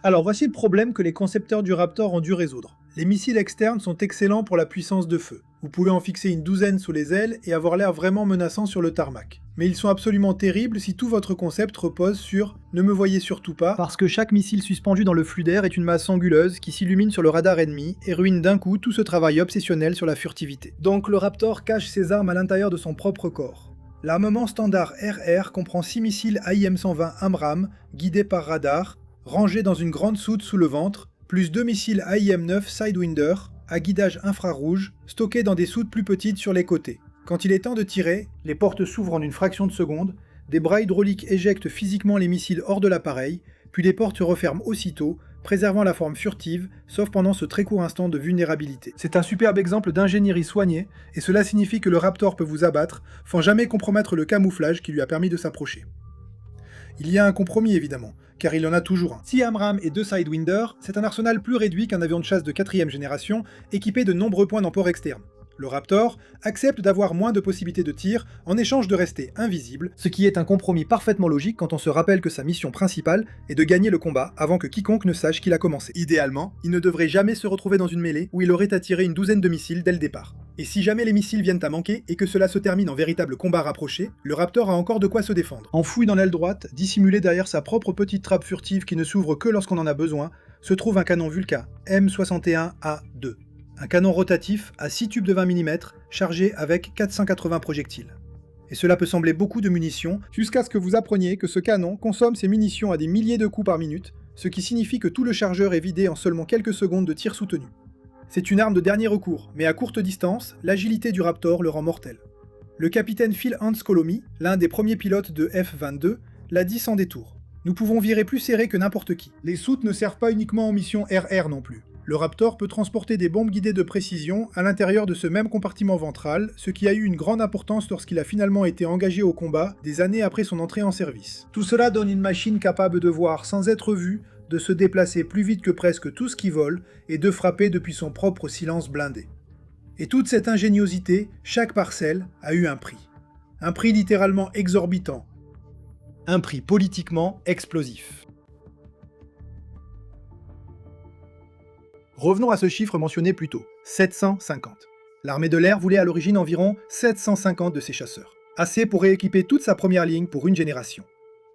Speaker 1: Alors voici le problème que les concepteurs du Raptor ont dû résoudre. Les missiles externes sont excellents pour la puissance de feu. Vous pouvez en fixer une douzaine sous les ailes et avoir l'air vraiment menaçant sur le tarmac. Mais ils sont absolument terribles si tout votre concept repose sur « ne me voyez surtout pas » parce que chaque missile suspendu dans le flux d'air est une masse anguleuse qui s'illumine sur le radar ennemi et ruine d'un coup tout ce travail obsessionnel sur la furtivité. Donc le Raptor cache ses armes à l'intérieur de son propre corps. L'armement standard RR comprend 6 missiles AIM-120 AMRAAM guidés par radar, rangés dans une grande soute sous le ventre, plus 2 missiles AIM-9 Sidewinder à guidage infrarouge, stockés dans des soutes plus petites sur les côtés. Quand il est temps de tirer, les portes s'ouvrent en une fraction de seconde, des bras hydrauliques éjectent physiquement les missiles hors de l'appareil, puis les portes se referment aussitôt, préservant la forme furtive, sauf pendant ce très court instant de vulnérabilité. C'est un superbe exemple d'ingénierie soignée, et cela signifie que le Raptor peut vous abattre, sans jamais compromettre le camouflage qui lui a permis de s'approcher. Il y a un compromis évidemment, car il y en a toujours un. 6 AMRAAM et 2 Sidewinder, c'est un arsenal plus réduit qu'un avion de chasse de 4ème génération, équipé de nombreux points d'emport externes. Le Raptor accepte d'avoir moins de possibilités de tir en échange de rester invisible, ce qui est un compromis parfaitement logique quand on se rappelle que sa mission principale est de gagner le combat avant que quiconque ne sache qu'il a commencé. Idéalement, il ne devrait jamais se retrouver dans une mêlée où il aurait à tirer une douzaine de missiles dès le départ. Et si jamais les missiles viennent à manquer et que cela se termine en véritable combat rapproché, le Raptor a encore de quoi se défendre. Enfoui dans l'aile droite, dissimulé derrière sa propre petite trappe furtive qui ne s'ouvre que lorsqu'on en a besoin, se trouve un canon Vulca M61A2. Un canon rotatif à 6 tubes de 20 mm, chargé avec 480 projectiles. Et cela peut sembler beaucoup de munitions, jusqu'à ce que vous appreniez que ce canon consomme ses munitions à des milliers de coups par minute, ce qui signifie que tout le chargeur est vidé en seulement quelques secondes de tir soutenu. C'est une arme de dernier recours, mais à courte distance, l'agilité du Raptor le rend mortel. Le capitaine Phil Hanscolomy, l'un des premiers pilotes de F-22, l'a dit sans détour. Nous pouvons virer plus serré que n'importe qui. Les soutes ne servent pas uniquement en mission RR non plus. Le Raptor peut transporter des bombes guidées de précision à l'intérieur de ce même compartiment ventral, ce qui a eu une grande importance lorsqu'il a finalement été engagé au combat des années après son entrée en service. Tout cela donne une machine capable de voir sans être vue, de se déplacer plus vite que presque tout ce qui vole, et de frapper depuis son propre silence blindé. Et toute cette ingéniosité, chaque parcelle, a eu un prix. Un prix littéralement exorbitant. Un prix politiquement explosif. Revenons à ce chiffre mentionné plus tôt, 750. L'armée de l'air voulait à l'origine environ 750 de ces chasseurs. Assez pour rééquiper toute sa première ligne pour une génération.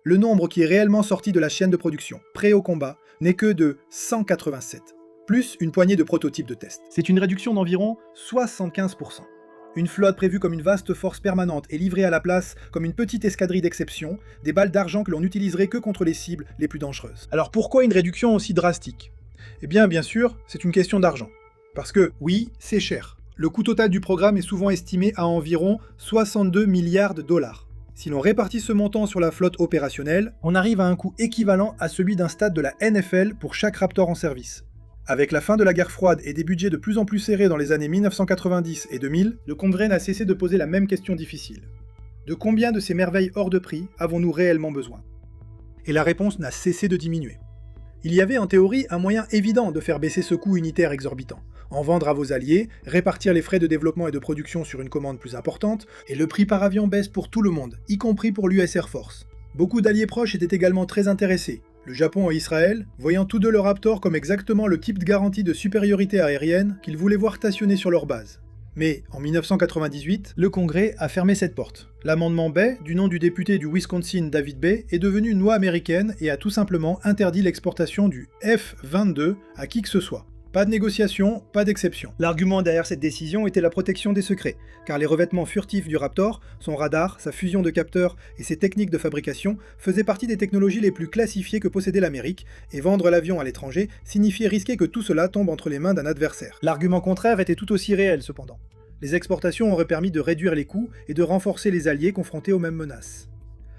Speaker 1: Le nombre qui est réellement sorti de la chaîne de production, prêt au combat, n'est que de 187, plus une poignée de prototypes de test. C'est une réduction d'environ 75%. Une flotte prévue comme une vaste force permanente et livrée à la place comme une petite escadrille d'exception, des balles d'argent que l'on n'utiliserait que contre les cibles les plus dangereuses. Alors pourquoi une réduction aussi drastique ? Eh bien sûr, c'est une question d'argent. Parce que, oui, c'est cher. Le coût total du programme est souvent estimé à environ 62 milliards de dollars. Si l'on répartit ce montant sur la flotte opérationnelle, on arrive à un coût équivalent à celui d'un stade de la NFL pour chaque Raptor en service. Avec la fin de la guerre froide et des budgets de plus en plus serrés dans les années 1990 et 2000, le Congrès n'a cessé de poser la même question difficile. De combien de ces merveilles hors de prix avons-nous réellement besoin ? Et la réponse n'a cessé de diminuer. Il y avait en théorie un moyen évident de faire baisser ce coût unitaire exorbitant. En vendre à vos alliés, répartir les frais de développement et de production sur une commande plus importante, et le prix par avion baisse pour tout le monde, y compris pour l'US Air Force. Beaucoup d'alliés proches étaient également très intéressés. Le Japon et Israël, voyant tous deux le Raptor comme exactement le type de garantie de supériorité aérienne qu'ils voulaient voir stationner sur leur base. Mais, en 1998, le Congrès a fermé cette porte. L'amendement Bay, du nom du député du Wisconsin David Bay, est devenu une loi américaine et a tout simplement interdit l'exportation du F-22 à qui que ce soit. Pas de négociation, pas d'exception. L'argument derrière cette décision était la protection des secrets, car les revêtements furtifs du Raptor, son radar, sa fusion de capteurs et ses techniques de fabrication faisaient partie des technologies les plus classifiées que possédait l'Amérique, et vendre l'avion à l'étranger signifiait risquer que tout cela tombe entre les mains d'un adversaire. L'argument contraire était tout aussi réel cependant. Les exportations auraient permis de réduire les coûts et de renforcer les alliés confrontés aux mêmes menaces.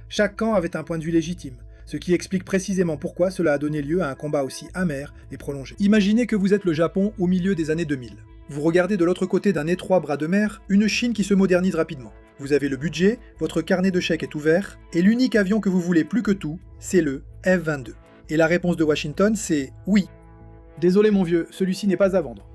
Speaker 1: Chaque camp avait un point de vue légitime, ce qui explique précisément pourquoi cela a donné lieu à un combat aussi amer et prolongé. Imaginez que vous êtes le Japon au milieu des années 2000. Vous regardez de l'autre côté d'un étroit bras de mer une Chine qui se modernise rapidement. Vous avez le budget, votre carnet de chèques est ouvert, et l'unique avion que vous voulez plus que tout, c'est le F-22. Et la réponse de Washington, c'est oui. Désolé mon vieux, celui-ci n'est pas à vendre.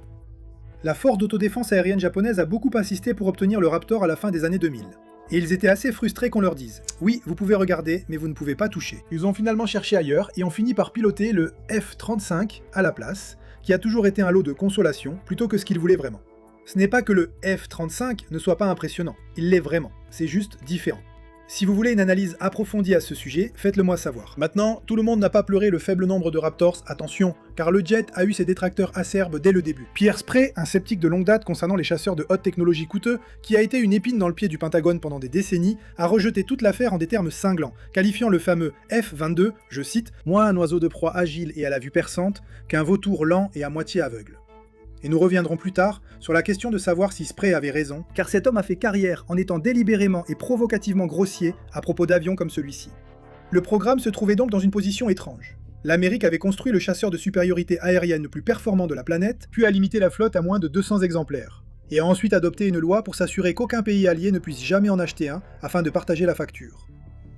Speaker 1: La force d'autodéfense aérienne japonaise a beaucoup insisté pour obtenir le Raptor à la fin des années 2000. Et ils étaient assez frustrés qu'on leur dise « Oui, vous pouvez regarder, mais vous ne pouvez pas toucher ». Ils ont finalement cherché ailleurs et ont fini par piloter le F-35 à la place, qui a toujours été un lot de consolation plutôt que ce qu'ils voulaient vraiment. Ce n'est pas que le F-35 ne soit pas impressionnant, il l'est vraiment, c'est juste différent. Si vous voulez une analyse approfondie à ce sujet, faites-le moi savoir. Maintenant, tout le monde n'a pas pleuré le faible nombre de Raptors, attention, car le jet a eu ses détracteurs acerbes dès le début. Pierre Sprey, un sceptique de longue date concernant les chasseurs de haute technologie coûteux, qui a été une épine dans le pied du Pentagone pendant des décennies, a rejeté toute l'affaire en des termes cinglants, qualifiant le fameux F-22, je cite, « moins un oiseau de proie agile et à la vue perçante, qu'un vautour lent et à moitié aveugle ». Et nous reviendrons plus tard sur la question de savoir si Sprey avait raison, car cet homme a fait carrière en étant délibérément et provocativement grossier à propos d'avions comme celui-ci. Le programme se trouvait donc dans une position étrange. L'Amérique avait construit le chasseur de supériorité aérienne le plus performant de la planète, puis a limité la flotte à moins de 200 exemplaires, et a ensuite adopté une loi pour s'assurer qu'aucun pays allié ne puisse jamais en acheter un, afin de partager la facture.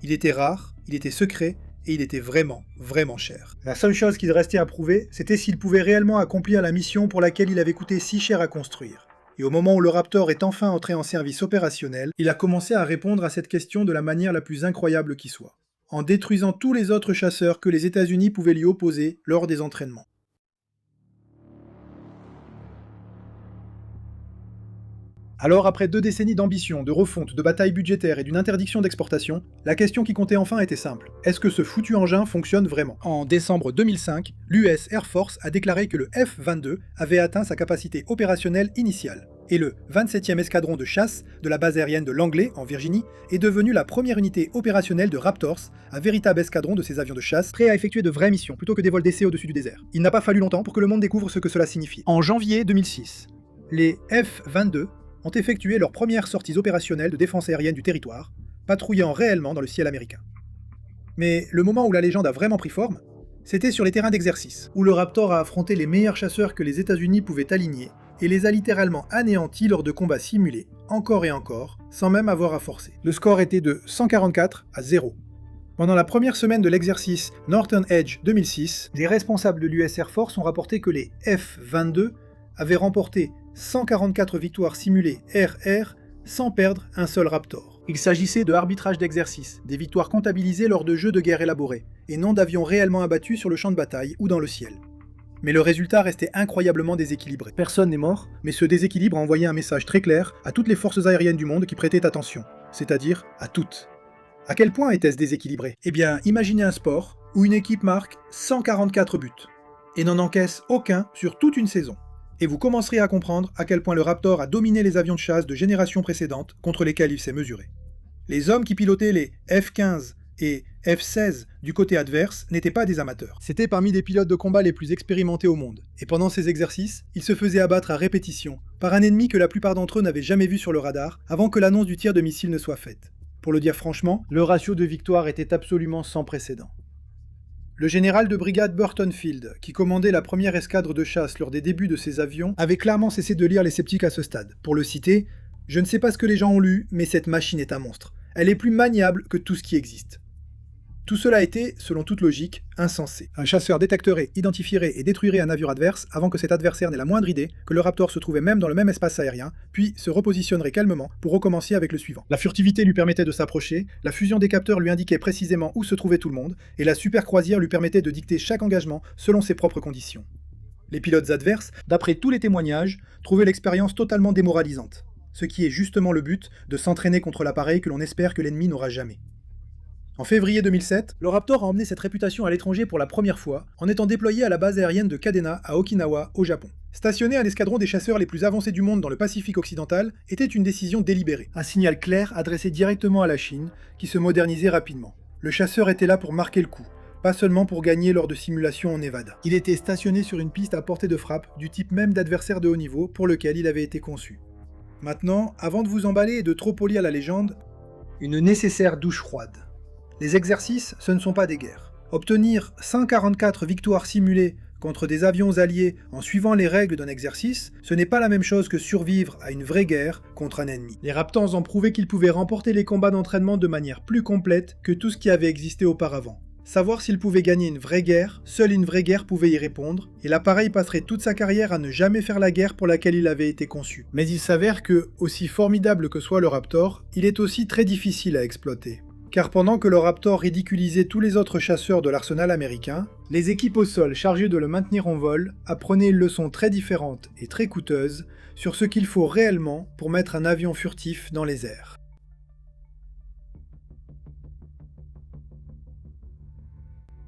Speaker 1: Il était rare, il était secret, et il était vraiment, vraiment cher. La seule chose qu'il restait à prouver, c'était s'il pouvait réellement accomplir la mission pour laquelle il avait coûté si cher à construire. Et au moment où le Raptor est enfin entré en service opérationnel, il a commencé à répondre à cette question de la manière la plus incroyable qui soit, en détruisant tous les autres chasseurs que les États-Unis pouvaient lui opposer lors des entraînements. Alors après 2 décennies d'ambition, de refonte, de batailles budgétaires et d'une interdiction d'exportation, la question qui comptait enfin était simple. Est-ce que ce foutu engin fonctionne vraiment? En décembre 2005, l'US Air Force a déclaré que le F-22 avait atteint sa capacité opérationnelle initiale. Et le 27e escadron de chasse de la base aérienne de Langley, en Virginie, est devenu la première unité opérationnelle de Raptors, un véritable escadron de ces avions de chasse prêts à effectuer de vraies missions plutôt que des vols d'essai au-dessus du désert. Il n'a pas fallu longtemps pour que le monde découvre ce que cela signifie. En janvier 2006, les F-22 ont effectué leurs premières sorties opérationnelles de défense aérienne du territoire, patrouillant réellement dans le ciel américain. Mais le moment où la légende a vraiment pris forme, c'était sur les terrains d'exercice, où le Raptor a affronté les meilleurs chasseurs que les États-Unis pouvaient aligner, et les a littéralement anéantis lors de combats simulés, encore et encore, sans même avoir à forcer. Le score était de 144 à 0. Pendant la première semaine de l'exercice Northern Edge 2006, les responsables de l'US Air Force ont rapporté que les F-22 avaient remporté 144 victoires simulées air-air sans perdre un seul Raptor. Il s'agissait de arbitrage d'exercice, des victoires comptabilisées lors de jeux de guerre élaborés, et non d'avions réellement abattus sur le champ de bataille ou dans le ciel. Mais le résultat restait incroyablement déséquilibré. Personne n'est mort, mais ce déséquilibre a envoyé un message très clair à toutes les forces aériennes du monde qui prêtaient attention, c'est-à-dire à toutes. À quel point était-ce déséquilibré? Eh bien, imaginez un sport où une équipe marque 144 buts, et n'en encaisse aucun sur toute une saison. Et vous commencerez à comprendre à quel point le Raptor a dominé les avions de chasse de générations précédentes contre lesquels il s'est mesuré. Les hommes qui pilotaient les F-15 et F-16 du côté adverse n'étaient pas des amateurs. C'était parmi les pilotes de combat les plus expérimentés au monde, et pendant ces exercices, ils se faisaient abattre à répétition par un ennemi que la plupart d'entre eux n'avaient jamais vu sur le radar avant que l'annonce du tir de missile ne soit faite. Pour le dire franchement, le ratio de victoire était absolument sans précédent. Le général de brigade Burton Field, qui commandait la première escadre de chasse lors des débuts de ces avions, avait clairement cessé de lire les sceptiques à ce stade. Pour le citer, « Je ne sais pas ce que les gens ont lu, mais cette machine est un monstre. Elle est plus maniable que tout ce qui existe. » Tout cela était, selon toute logique, insensé. Un chasseur détecterait, identifierait et détruirait un avion adverse avant que cet adversaire n'ait la moindre idée que le Raptor se trouvait même dans le même espace aérien, puis se repositionnerait calmement pour recommencer avec le suivant. La furtivité lui permettait de s'approcher, la fusion des capteurs lui indiquait précisément où se trouvait tout le monde, et la super croisière lui permettait de dicter chaque engagement selon ses propres conditions. Les pilotes adverses, d'après tous les témoignages, trouvaient l'expérience totalement démoralisante, ce qui est justement le but de s'entraîner contre l'appareil que l'on espère que l'ennemi n'aura jamais. En février 2007, le Raptor a emmené cette réputation à l'étranger pour la première fois, en étant déployé à la base aérienne de Kadena à Okinawa, au Japon. Stationner un escadron des chasseurs les plus avancés du monde dans le Pacifique occidental était une décision délibérée, un signal clair adressé directement à la Chine, qui se modernisait rapidement. Le chasseur était là pour marquer le coup, pas seulement pour gagner lors de simulations en Nevada. Il était stationné sur une piste à portée de frappe, du type même d'adversaire de haut niveau pour lequel il avait été conçu. Maintenant, avant de vous emballer et de trop polir la légende, une nécessaire douche froide. Les exercices, ce ne sont pas des guerres. Obtenir 144 victoires simulées contre des avions alliés en suivant les règles d'un exercice, ce n'est pas la même chose que survivre à une vraie guerre contre un ennemi. Les Raptors ont prouvé qu'ils pouvaient remporter les combats d'entraînement de manière plus complète que tout ce qui avait existé auparavant. Savoir s'ils pouvaient gagner une vraie guerre, seule une vraie guerre pouvait y répondre, et l'appareil passerait toute sa carrière à ne jamais faire la guerre pour laquelle il avait été conçu. Mais il s'avère que, aussi formidable que soit le Raptor, il est aussi très difficile à exploiter. Car pendant que le Raptor ridiculisait tous les autres chasseurs de l'arsenal américain, les équipes au sol chargées de le maintenir en vol apprenaient une leçon très différente et très coûteuse sur ce qu'il faut réellement pour mettre un avion furtif dans les airs.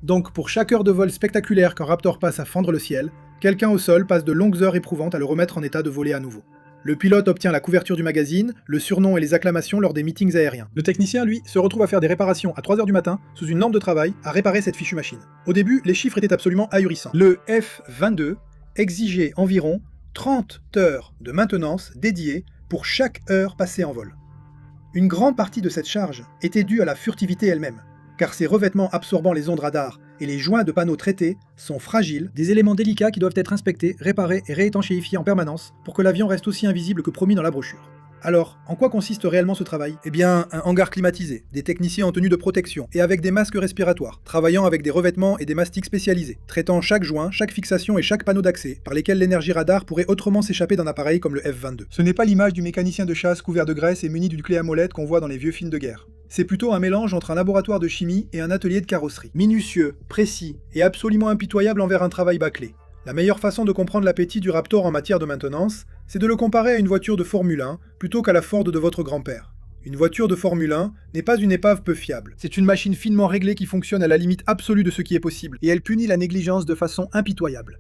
Speaker 1: Donc pour chaque heure de vol spectaculaire qu'un Raptor passe à fendre le ciel, quelqu'un au sol passe de longues heures éprouvantes à le remettre en état de voler à nouveau. Le pilote obtient la couverture du magazine, le surnom et les acclamations lors des meetings aériens. Le technicien, lui, se retrouve à faire des réparations à 3h du matin, sous une lampe de travail, à réparer cette fichue machine. Au début, les chiffres étaient absolument ahurissants. Le F-22 exigeait environ 30 heures de maintenance dédiées pour chaque heure passée en vol. Une grande partie de cette charge était due à la furtivité elle-même, car ces revêtements absorbant les ondes radar et les joints de panneaux traités sont fragiles, des éléments délicats qui doivent être inspectés, réparés et réétanchéifiés en permanence pour que l'avion reste aussi invisible que promis dans la brochure. Alors, en quoi consiste réellement ce travail? Eh bien, un hangar climatisé, des techniciens en tenue de protection et avec des masques respiratoires, travaillant avec des revêtements et des mastiques spécialisés, traitant chaque joint, chaque fixation et chaque panneau d'accès, par lesquels l'énergie radar pourrait autrement s'échapper d'un appareil comme le F-22. Ce n'est pas l'image du mécanicien de chasse couvert de graisse et muni d'une clé à molette qu'on voit dans les vieux films de guerre. C'est plutôt un mélange entre un laboratoire de chimie et un atelier de carrosserie. Minutieux, précis et absolument impitoyable envers un travail bâclé. La meilleure façon de comprendre l'appétit du Raptor en matière de maintenance, c'est de le comparer à une voiture de Formule 1 plutôt qu'à la Ford de votre grand-père. Une voiture de Formule 1 n'est pas une épave peu fiable. C'est une machine finement réglée qui fonctionne à la limite absolue de ce qui est possible, et elle punit la négligence de façon impitoyable.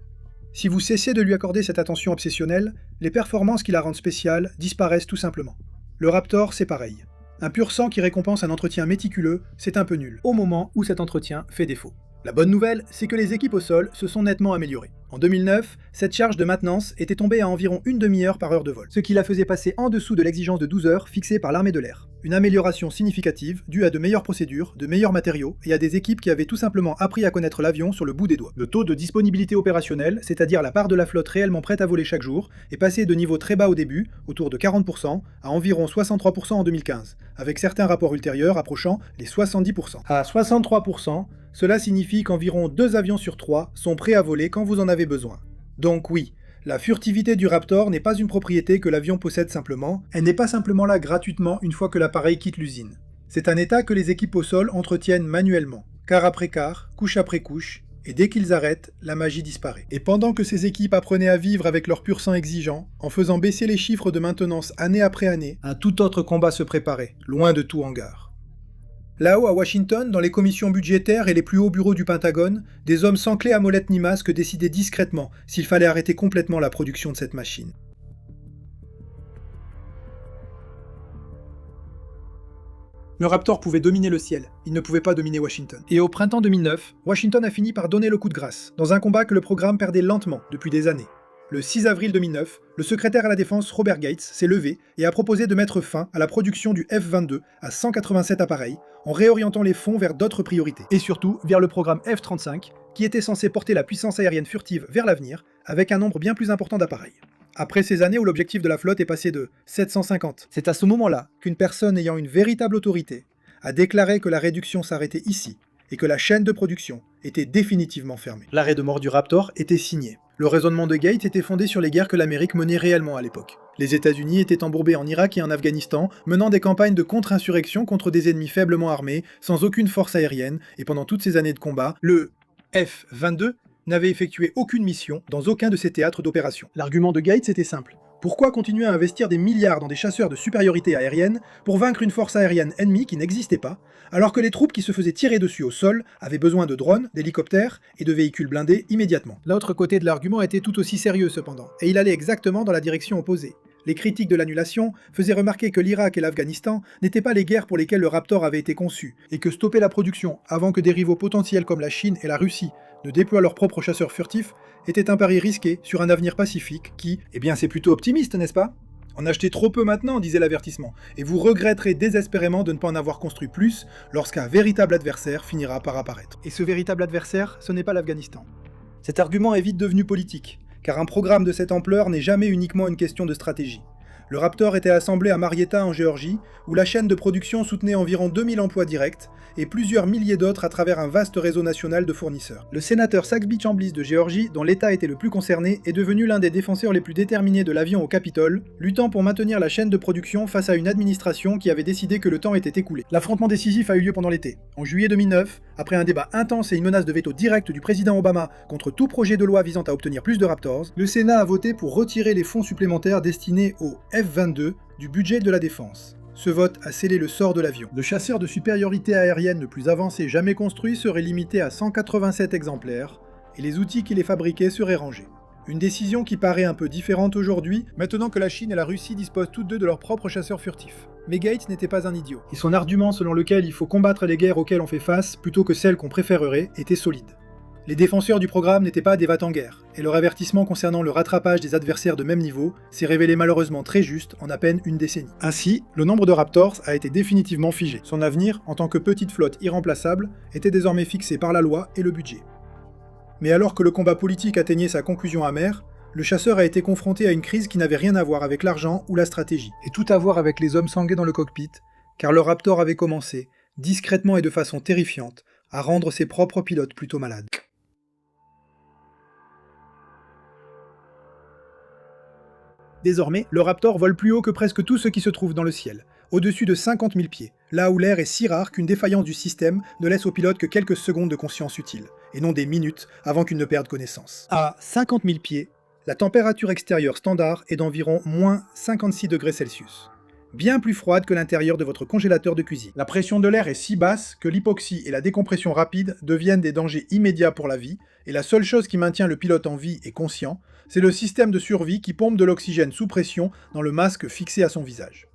Speaker 1: Si vous cessez de lui accorder cette attention obsessionnelle, les performances qui la rendent spéciale disparaissent tout simplement. Le Raptor, c'est pareil. Un pur sang qui récompense un entretien méticuleux, c'est un peu nul, au moment où cet entretien fait défaut. La bonne nouvelle, c'est que les équipes au sol se sont nettement améliorées. En 2009, cette charge de maintenance était tombée à environ une demi-heure par heure de vol, ce qui la faisait passer en dessous de l'exigence de 12 heures fixée par l'armée de l'air. Une amélioration significative due à de meilleures procédures, de meilleurs matériaux et à des équipes qui avaient tout simplement appris à connaître l'avion sur le bout des doigts. Le taux de disponibilité opérationnelle, c'est-à-dire la part de la flotte réellement prête à voler chaque jour, est passé de niveau très bas au début, autour de 40%, à environ 63% en 2015, avec certains rapports ultérieurs approchant les 70%. À 63%, cela signifie qu'environ 2 avions sur 3 sont prêts à voler quand vous en avez besoin. Donc oui, la furtivité du Raptor n'est pas une propriété que l'avion possède simplement, elle n'est pas simplement là gratuitement une fois que l'appareil quitte l'usine. C'est un état que les équipes au sol entretiennent manuellement, quart après quart, couche après couche, et dès qu'ils arrêtent, la magie disparaît. Et pendant que ces équipes apprenaient à vivre avec leur pur sang exigeant, en faisant baisser les chiffres de maintenance année après année, un tout autre combat se préparait, loin de tout hangar. Là-haut à Washington, dans les commissions budgétaires et les plus hauts bureaux du Pentagone, des hommes sans clé à molette ni masque décidaient discrètement s'il fallait arrêter complètement la production de cette machine. Le Raptor pouvait dominer le ciel, il ne pouvait pas dominer Washington. Et au printemps 2009, Washington a fini par donner le coup de grâce, dans un combat que le programme perdait lentement depuis des années. Le 6 avril 2009, le secrétaire à la Défense Robert Gates s'est levé et a proposé de mettre fin à la production du F-22 à 187 appareils, en réorientant les fonds vers d'autres priorités. Et surtout, vers le programme F-35, qui était censé porter la puissance aérienne furtive vers l'avenir, avec un nombre bien plus important d'appareils. Après ces années où l'objectif de la flotte est passé de 750, c'est à ce moment-là qu'une personne ayant une véritable autorité a déclaré que la réduction s'arrêtait ici, et que la chaîne de production était définitivement fermée. L'arrêt de mort du Raptor était signé. Le raisonnement de Gates était fondé sur les guerres que l'Amérique menait réellement à l'époque. Les États-Unis étaient embourbés en Irak et en Afghanistan, menant des campagnes de contre-insurrection contre des ennemis faiblement armés, sans aucune force aérienne, et pendant toutes ces années de combat, le F-22 n'avait effectué aucune mission dans aucun de ces théâtres d'opération. L'argument de Gates était simple. Pourquoi continuer à investir des milliards dans des chasseurs de supériorité aérienne pour vaincre une force aérienne ennemie qui n'existait pas, alors que les troupes qui se faisaient tirer dessus au sol avaient besoin de drones, d'hélicoptères et de véhicules blindés immédiatement. L'autre côté de l'argument était tout aussi sérieux cependant, et il allait exactement dans la direction opposée. Les critiques de l'annulation faisaient remarquer que l'Irak et l'Afghanistan n'étaient pas les guerres pour lesquelles le Raptor avait été conçu, et que stopper la production avant que des rivaux potentiels comme la Chine et la Russie ne déploient leurs propres chasseurs furtifs était un pari risqué sur un avenir pacifique qui, eh bien c'est plutôt optimiste, n'est-ce pas ? En achetez trop peu maintenant, disait l'avertissement, et vous regretterez désespérément de ne pas en avoir construit plus lorsqu'un véritable adversaire finira par apparaître. Et ce véritable adversaire, ce n'est pas l'Afghanistan. Cet argument est vite devenu politique, car un programme de cette ampleur n'est jamais uniquement une question de stratégie. Le Raptor était assemblé à Marietta en Géorgie, où la chaîne de production soutenait environ 2000 emplois directs et plusieurs milliers d'autres à travers un vaste réseau national de fournisseurs. Le sénateur Saxby Chambliss de Géorgie, dont l'État était le plus concerné, est devenu l'un des défenseurs les plus déterminés de l'avion au Capitole, luttant pour maintenir la chaîne de production face à une administration qui avait décidé que le temps était écoulé. L'affrontement décisif a eu lieu pendant l'été. En juillet 2009, après un débat intense et une menace de veto direct du président Obama contre tout projet de loi visant à obtenir plus de Raptors, le Sénat a voté pour retirer les fonds supplémentaires destinés au F-22 du budget de la défense. Ce vote a scellé le sort de l'avion. Le chasseur de supériorité aérienne le plus avancé jamais construit serait limité à 187 exemplaires, et les outils qui les fabriquaient seraient rangés. Une décision qui paraît un peu différente aujourd'hui, maintenant que la Chine et la Russie disposent toutes deux de leurs propres chasseurs furtifs. Mais Gates n'était pas un idiot, et son argument selon lequel il faut combattre les guerres auxquelles on fait face plutôt que celles qu'on préférerait était solide. Les défenseurs du programme n'étaient pas des va-t-en-guerre, et leur avertissement concernant le rattrapage des adversaires de même niveau s'est révélé malheureusement très juste en à peine une décennie. Ainsi, le nombre de Raptors a été définitivement figé. Son avenir, en tant que petite flotte irremplaçable, était désormais fixé par la loi et le budget. Mais alors que le combat politique atteignait sa conclusion amère, le chasseur a été confronté à une crise qui n'avait rien à voir avec l'argent ou la stratégie, et tout à voir avec les hommes sangués dans le cockpit, car le Raptor avait commencé, discrètement et de façon terrifiante, à rendre ses propres pilotes plutôt malades. Désormais, le Raptor vole plus haut que presque tout ce qui se trouve dans le ciel, au-dessus de 50 000 pieds, là où l'air est si rare qu'une défaillance du système ne laisse au pilote que quelques secondes de conscience utile, et non des minutes avant qu'il ne perde connaissance. À 50 000 pieds, La température extérieure standard est d'environ moins 56 degrés Celsius. Bien plus froide que l'intérieur de votre congélateur de cuisine. La pression de l'air est si basse que l'hypoxie et la décompression rapide deviennent des dangers immédiats pour la vie, et la seule chose qui maintient le pilote en vie et conscient, c'est le système de survie qui pompe de l'oxygène sous pression dans le masque fixé à son visage.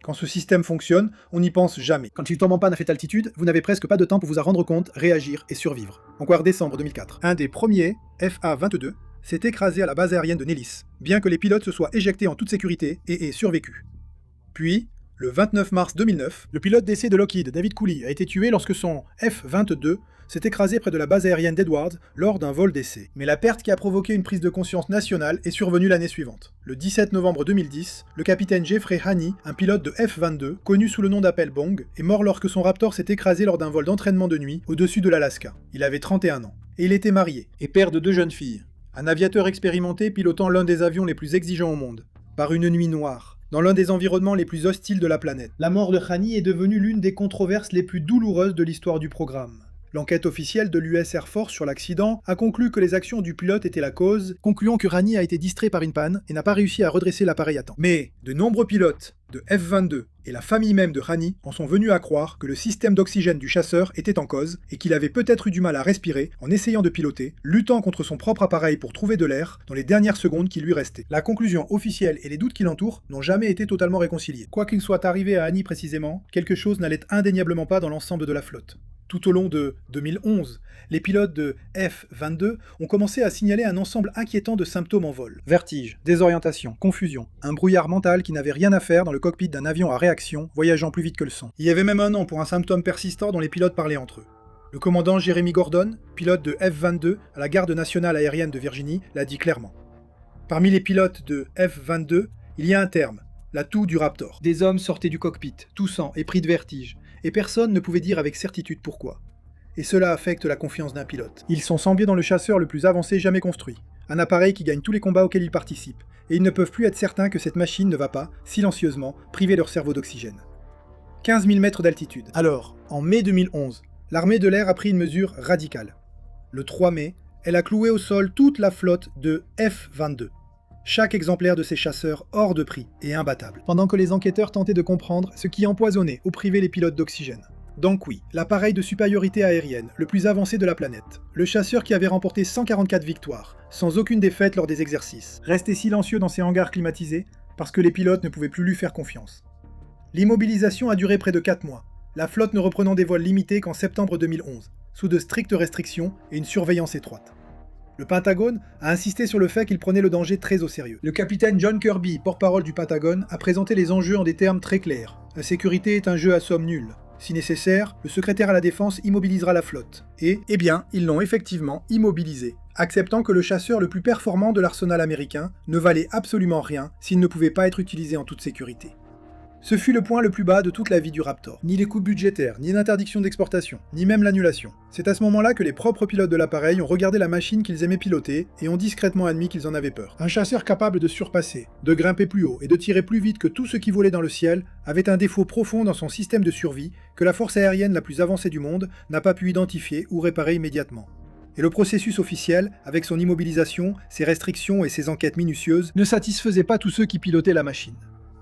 Speaker 1: Quand ce système fonctionne, on n'y pense jamais. Quand il tombe en panne à cette altitude, vous n'avez presque pas de temps pour vous en rendre compte, réagir et survivre. Encore décembre 2004. Un des premiers, FA-22, s'est écrasé à la base aérienne de Nellis, bien que les pilotes se soient éjectés en toute sécurité et aient survécu. Puis, le 29 mars 2009, le pilote d'essai de Lockheed, David Cooley, a été tué lorsque son F-22 s'est écrasé près de la base aérienne d'Edwards lors d'un vol d'essai. Mais la perte qui a provoqué une prise de conscience nationale est survenue l'année suivante. Le 17 novembre 2010, le capitaine Jeffrey Haney, un pilote de F-22, connu sous le nom d'appel Bong, est mort lorsque son Raptor s'est écrasé lors d'un vol d'entraînement de nuit au-dessus de l'Alaska. Il avait 31 ans. Et il était marié, et père de 2 jeunes filles. Un aviateur expérimenté pilotant l'un des avions les plus exigeants au monde. Par une nuit noire, dans l'un des environnements les plus hostiles de la planète. La mort de Haney est devenue l'une des controverses les plus douloureuses de l'histoire du programme. L'enquête officielle de l'US Air Force sur l'accident a conclu que les actions du pilote étaient la cause, concluant que Haney a été distrait par une panne et n'a pas réussi à redresser l'appareil à temps. Mais de nombreux pilotes de F-22 et la famille même de Haney en sont venus à croire que le système d'oxygène du chasseur était en cause et qu'il avait peut-être eu du mal à respirer en essayant de piloter, luttant contre son propre appareil pour trouver de l'air dans les dernières secondes qui lui restaient. La conclusion officielle et les doutes qui l'entourent n'ont jamais été totalement réconciliés. Quoi qu'il soit arrivé à Haney précisément, quelque chose n'allait indéniablement pas dans l'ensemble de la flotte. Tout au long de 2011, les pilotes de F-22 ont commencé à signaler un ensemble inquiétant de symptômes en vol. Vertige, désorientation, confusion, un brouillard mental qui n'avait rien à faire dans le cockpit d'un avion à réaction, voyageant plus vite que le son. Il y avait même un nom pour un symptôme persistant dont les pilotes parlaient entre eux. Le commandant Jeremy Gordon, pilote de F-22 à la Garde nationale aérienne de Virginie, l'a dit clairement. Parmi les pilotes de F-22, il y a un terme, la toux du Raptor. Des hommes sortaient du cockpit, toussant et pris de vertige. Et personne ne pouvait dire avec certitude pourquoi. Et cela affecte la confiance d'un pilote. Ils sont sans biais dans le chasseur le plus avancé jamais construit, un appareil qui gagne tous les combats auxquels ils participent, et ils ne peuvent plus être certains que cette machine ne va pas, silencieusement, priver leur cerveau d'oxygène. 15 000 mètres d'altitude. Alors, en mai 2011, l'armée de l'air a pris une mesure radicale. Le 3 mai, elle a cloué au sol toute la flotte de F-22. Chaque exemplaire de ces chasseurs hors de prix et imbattable. Pendant que les enquêteurs tentaient de comprendre ce qui empoisonnait ou privait les pilotes d'oxygène. Donc oui, l'appareil de supériorité aérienne, le plus avancé de la planète. Le chasseur qui avait remporté 144 victoires, sans aucune défaite lors des exercices. Restait silencieux dans ses hangars climatisés, parce que les pilotes ne pouvaient plus lui faire confiance. L'immobilisation a duré près de 4 mois, la flotte ne reprenant des vols limités qu'en septembre 2011, sous de strictes restrictions et une surveillance étroite. Le Pentagone a insisté sur le fait qu'il prenait le danger très au sérieux. Le capitaine John Kirby, porte-parole du Pentagone, a présenté les enjeux en des termes très clairs. La sécurité est un jeu à somme nulle. Si nécessaire, le secrétaire à la défense immobilisera la flotte. Et, eh bien, ils l'ont effectivement immobilisé, acceptant que le chasseur le plus performant de l'arsenal américain ne valait absolument rien s'il ne pouvait pas être utilisé en toute sécurité. Ce fut le point le plus bas de toute la vie du Raptor. Ni les coupes budgétaires, ni l'interdiction d'exportation, ni même l'annulation. C'est à ce moment-là que les propres pilotes de l'appareil ont regardé la machine qu'ils aimaient piloter et ont discrètement admis qu'ils en avaient peur. Un chasseur capable de surpasser, de grimper plus haut et de tirer plus vite que tout ce qui volait dans le ciel avait un défaut profond dans son système de survie que la force aérienne la plus avancée du monde n'a pas pu identifier ou réparer immédiatement. Et le processus officiel, avec son immobilisation, ses restrictions et ses enquêtes minutieuses, ne satisfaisait pas tous ceux qui pilotaient la machine.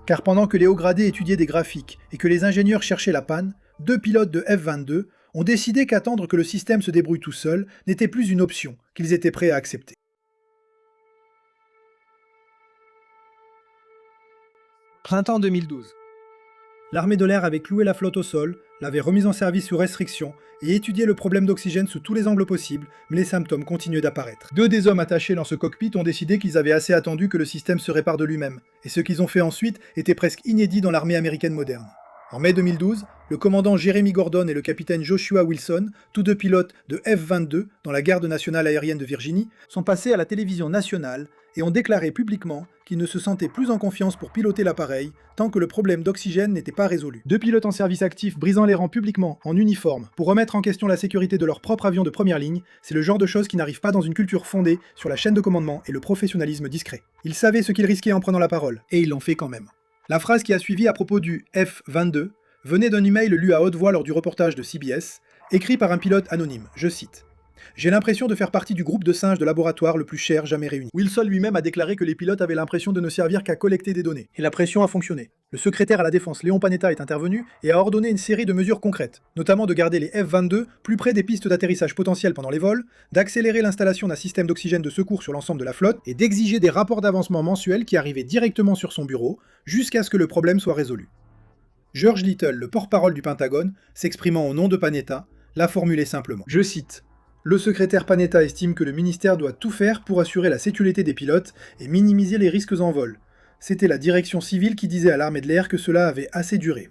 Speaker 1: Car pendant que les hauts gradés étudiaient des graphiques et que les ingénieurs cherchaient la panne, 2 pilotes de F-22 ont décidé qu'attendre que le système se débrouille tout seul n'était plus une option qu'ils étaient prêts à accepter. Printemps 2012. L'armée de l'air avait cloué la flotte au sol, l'avait remise en service sous restriction et étudié le problème d'oxygène sous tous les angles possibles, mais les symptômes continuaient d'apparaître. 2 des hommes attachés dans ce cockpit ont décidé qu'ils avaient assez attendu que le système se répare de lui-même, et ce qu'ils ont fait ensuite était presque inédit dans l'armée américaine moderne. En mai 2012, le commandant Jeremy Gordon et le capitaine Joshua Wilson, tous 2 pilotes de F-22 dans la Garde nationale aérienne de Virginie, sont passés à la télévision nationale et ont déclaré publiquement qu'ils ne se sentaient plus en confiance pour piloter l'appareil tant que le problème d'oxygène n'était pas résolu. 2 pilotes en service actif brisant les rangs publiquement en uniforme pour remettre en question la sécurité de leur propre avion de première ligne, c'est le genre de choses qui n'arrive pas dans une culture fondée sur la chaîne de commandement et le professionnalisme discret. Ils savaient ce qu'ils risquaient en prenant la parole, et ils l'ont fait quand même. La phrase qui a suivi à propos du F-22 venait d'un email lu à haute voix lors du reportage de CBS, écrit par un pilote anonyme, je cite. J'ai l'impression de faire partie du groupe de singes de laboratoire le plus cher jamais réuni. Wilson lui-même a déclaré que les pilotes avaient l'impression de ne servir qu'à collecter des données. Et la pression a fonctionné. Le secrétaire à la Défense Léon Panetta est intervenu et a ordonné une série de mesures concrètes, notamment de garder les F-22 plus près des pistes d'atterrissage potentielles pendant les vols, d'accélérer l'installation d'un système d'oxygène de secours sur l'ensemble de la flotte et d'exiger des rapports d'avancement mensuels qui arrivaient directement sur son bureau, jusqu'à ce que le problème soit résolu. George Little, le porte-parole du Pentagone, s'exprimant au nom de Panetta, l'a formulé simplement. Je cite. Le secrétaire Panetta estime que le ministère doit tout faire pour assurer la sécurité des pilotes et minimiser les risques en vol. C'était la direction civile qui disait à l'armée de l'air que cela avait assez duré.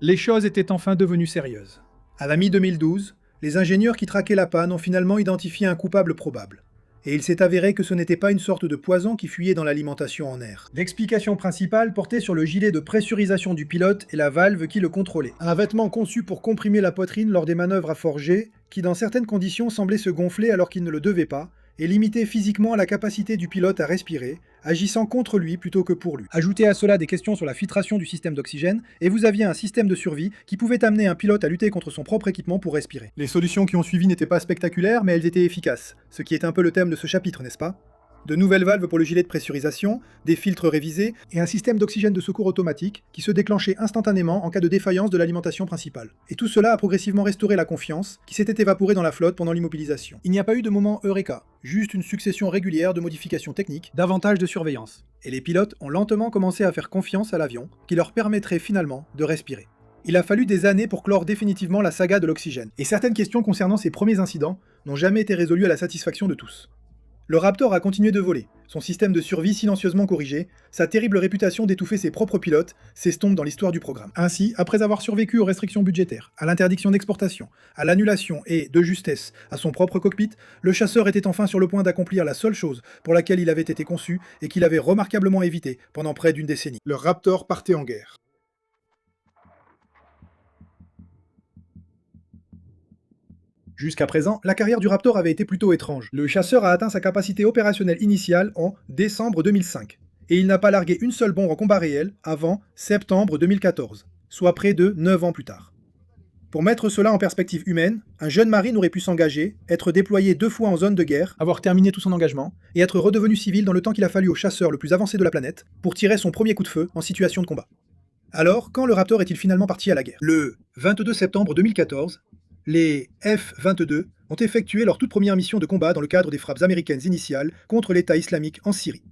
Speaker 1: Les choses étaient enfin devenues sérieuses. À la mi-2012, les ingénieurs qui traquaient la panne ont finalement identifié un coupable probable. Et il s'est avéré que ce n'était pas une sorte de poison qui fuyait dans l'alimentation en air. L'explication principale portait sur le gilet de pressurisation du pilote et la valve qui le contrôlait. Un vêtement conçu pour comprimer la poitrine lors des manœuvres à forger, qui dans certaines conditions semblait se gonfler alors qu'il ne le devait pas, et limiter physiquement la capacité du pilote à respirer, agissant contre lui plutôt que pour lui. Ajoutez à cela des questions sur la filtration du système d'oxygène, et vous aviez un système de survie qui pouvait amener un pilote à lutter contre son propre équipement pour respirer. Les solutions qui ont suivi n'étaient pas spectaculaires, mais elles étaient efficaces, ce qui est un peu le thème de ce chapitre, n'est-ce pas ? De nouvelles valves pour le gilet de pressurisation, des filtres révisés, et un système d'oxygène de secours automatique qui se déclenchait instantanément en cas de défaillance de l'alimentation principale. Et tout cela a progressivement restauré la confiance, qui s'était évaporée dans la flotte pendant l'immobilisation. Il n'y a pas eu de moment eureka, juste une succession régulière de modifications techniques, davantage de surveillance. Et les pilotes ont lentement commencé à faire confiance à l'avion, qui leur permettrait finalement de respirer. Il a fallu des années pour clore définitivement la saga de l'oxygène, et certaines questions concernant ces premiers incidents n'ont jamais été résolues à la satisfaction de tous. Le Raptor a continué de voler, son système de survie silencieusement corrigé, sa terrible réputation d'étouffer ses propres pilotes s'estompe dans l'histoire du programme. Ainsi, après avoir survécu aux restrictions budgétaires, à l'interdiction d'exportation, à l'annulation et, de justesse, à son propre cockpit, le chasseur était enfin sur le point d'accomplir la seule chose pour laquelle il avait été conçu et qu'il avait remarquablement évité pendant près d'une décennie. Le Raptor partait en guerre. Jusqu'à présent, la carrière du Raptor avait été plutôt étrange. Le chasseur a atteint sa capacité opérationnelle initiale en décembre 2005, et il n'a pas largué une seule bombe en combat réel avant septembre 2014, soit près de 9 ans plus tard. Pour mettre cela en perspective humaine, un jeune marine aurait pu s'engager, être déployé 2 fois en zone de guerre, avoir terminé tout son engagement, et être redevenu civil dans le temps qu'il a fallu au chasseur le plus avancé de la planète pour tirer son premier coup de feu en situation de combat. Alors, quand le Raptor est-il finalement parti à la guerre ? Le 22 septembre 2014, les F-22 ont effectué leur toute première mission de combat dans le cadre des frappes américaines initiales contre l'État islamique en Syrie.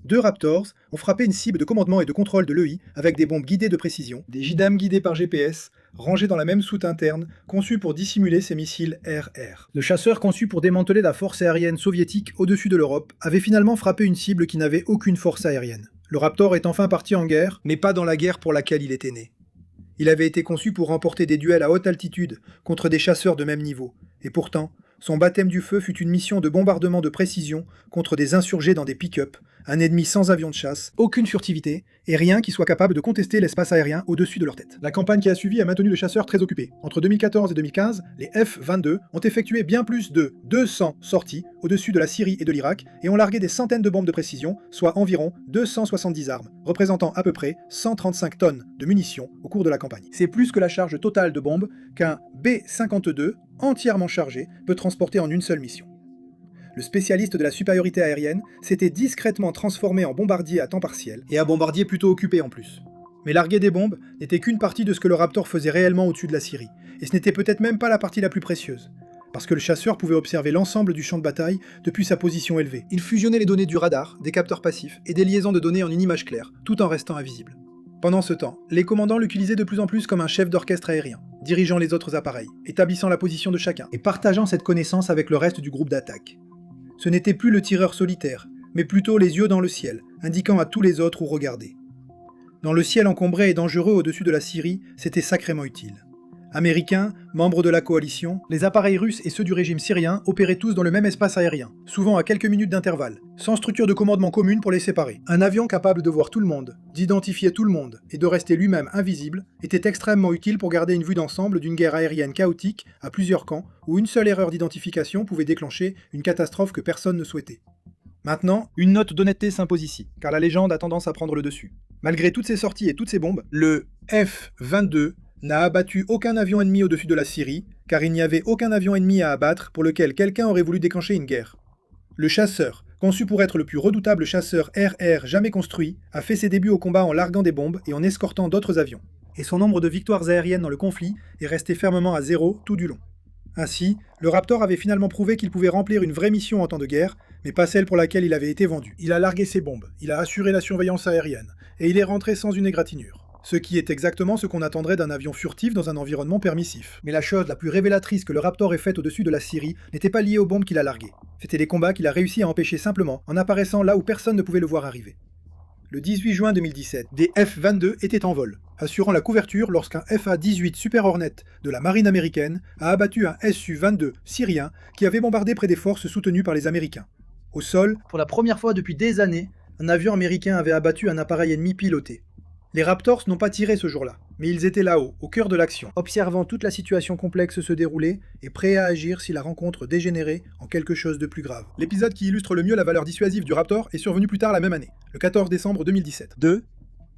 Speaker 1: 2 Raptors ont frappé une cible de commandement et de contrôle de l'EI avec des bombes guidées de précision, des JDAM guidés par GPS, rangés dans la même soute interne, conçus pour dissimuler ces missiles air-air. Le chasseur conçu pour démanteler la force aérienne soviétique au-dessus de l'Europe avait finalement frappé une cible qui n'avait aucune force aérienne. Le Raptor est enfin parti en guerre, mais pas dans la guerre pour laquelle il était né. Il avait été conçu pour remporter des duels à haute altitude contre des chasseurs de même niveau, et pourtant, son baptême du feu fut une mission de bombardement de précision contre des insurgés dans des pick-up, un ennemi sans avion de chasse, aucune furtivité, et rien qui soit capable de contester l'espace aérien au-dessus de leur tête. La campagne qui a suivi a maintenu le chasseur très occupé. Entre 2014 et 2015, les F-22 ont effectué bien plus de 200 sorties au-dessus de la Syrie et de l'Irak, et ont largué des centaines de bombes de précision, soit environ 270 armes, représentant à peu près 135 tonnes de munitions au cours de la campagne. C'est plus que la charge totale de bombes qu'un B-52 entièrement chargé peut transporter en une seule mission. Le spécialiste de la supériorité aérienne s'était discrètement transformé en bombardier à temps partiel, et un bombardier plutôt occupé en plus. Mais larguer des bombes n'était qu'une partie de ce que le Raptor faisait réellement au-dessus de la Syrie, et ce n'était peut-être même pas la partie la plus précieuse, parce que le chasseur pouvait observer l'ensemble du champ de bataille depuis sa position élevée. Il fusionnait les données du radar, des capteurs passifs et des liaisons de données en une image claire, tout en restant invisible. Pendant ce temps, les commandants l'utilisaient de plus en plus comme un chef d'orchestre aérien, dirigeant les autres appareils, établissant la position de chacun, et partageant cette connaissance avec le reste du groupe d'attaque. Ce n'était plus le tireur solitaire, mais plutôt les yeux dans le ciel, indiquant à tous les autres où regarder. Dans le ciel encombré et dangereux au-dessus de la Syrie, c'était sacrément utile. Américains, membres de la coalition, les appareils russes et ceux du régime syrien opéraient tous dans le même espace aérien, souvent à quelques minutes d'intervalle, sans structure de commandement commune pour les séparer. Un avion capable de voir tout le monde, d'identifier tout le monde et de rester lui-même invisible était extrêmement utile pour garder une vue d'ensemble d'une guerre aérienne chaotique à plusieurs camps où une seule erreur d'identification pouvait déclencher une catastrophe que personne ne souhaitait. Maintenant, une note d'honnêteté s'impose ici, car la légende a tendance à prendre le dessus. Malgré toutes ces sorties et toutes ces bombes, le F-22 n'a abattu aucun avion ennemi au-dessus de la Syrie, car il n'y avait aucun avion ennemi à abattre pour lequel quelqu'un aurait voulu déclencher une guerre. Le chasseur, conçu pour être le plus redoutable chasseur air-air jamais construit, a fait ses débuts au combat en larguant des bombes et en escortant d'autres avions. Et son nombre de victoires aériennes dans le conflit est resté fermement à 0 tout du long. Ainsi, le Raptor avait finalement prouvé qu'il pouvait remplir une vraie mission en temps de guerre, mais pas celle pour laquelle il avait été vendu. Il a largué ses bombes, il a assuré la surveillance aérienne, et il est rentré sans une égratignure. Ce qui est exactement ce qu'on attendrait d'un avion furtif dans un environnement permissif. Mais la chose la plus révélatrice que le Raptor ait faite au-dessus de la Syrie n'était pas liée aux bombes qu'il a larguées. C'était les combats qu'il a réussi à empêcher simplement, en apparaissant là où personne ne pouvait le voir arriver. Le 18 juin 2017, des F-22 étaient en vol, assurant la couverture lorsqu'un FA-18 Super Hornet de la marine américaine a abattu un Su-22 syrien qui avait bombardé près des forces soutenues par les Américains. Au sol, pour la première fois depuis des années, un avion américain avait abattu un appareil ennemi piloté. Les Raptors n'ont pas tiré ce jour-là, mais ils étaient là-haut, au cœur de l'action, observant toute la situation complexe se dérouler et prêts à agir si la rencontre dégénérait en quelque chose de plus grave. L'épisode qui illustre le mieux la valeur dissuasive du Raptor est survenu plus tard la même année, le 14 décembre 2017. Deux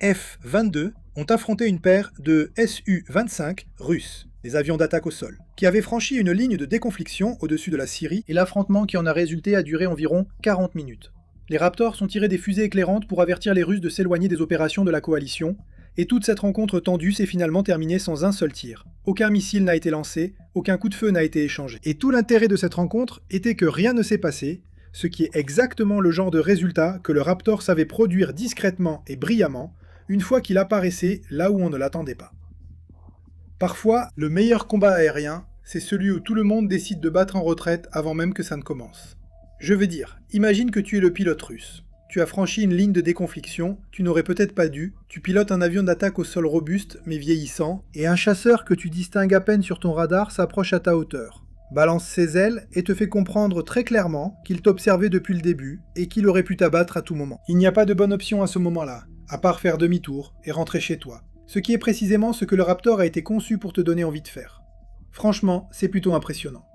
Speaker 1: F-22 ont affronté une paire de Su-25 russes, des avions d'attaque au sol, qui avaient franchi une ligne de déconfliction au-dessus de la Syrie, et l'affrontement qui en a résulté a duré environ 40 minutes. Les Raptors ont tiré des fusées éclairantes pour avertir les Russes de s'éloigner des opérations de la coalition, et toute cette rencontre tendue s'est finalement terminée sans un seul tir. Aucun missile n'a été lancé, aucun coup de feu n'a été échangé. Et tout l'intérêt de cette rencontre était que rien ne s'est passé, ce qui est exactement le genre de résultat que le Raptor savait produire discrètement et brillamment, une fois qu'il apparaissait là où on ne l'attendait pas. Parfois, le meilleur combat aérien, c'est celui où tout le monde décide de battre en retraite avant même que ça ne commence. Je veux dire, imagine que tu es le pilote russe. Tu as franchi une ligne de déconfliction, tu n'aurais peut-être pas dû, tu pilotes un avion d'attaque au sol robuste mais vieillissant, et un chasseur que tu distingues à peine sur ton radar s'approche à ta hauteur, balance ses ailes et te fait comprendre très clairement qu'il t'observait depuis le début et qu'il aurait pu t'abattre à tout moment. Il n'y a pas de bonne option à ce moment-là, à part faire demi-tour et rentrer chez toi. Ce qui est précisément ce que le Raptor a été conçu pour te donner envie de faire. Franchement, c'est plutôt impressionnant.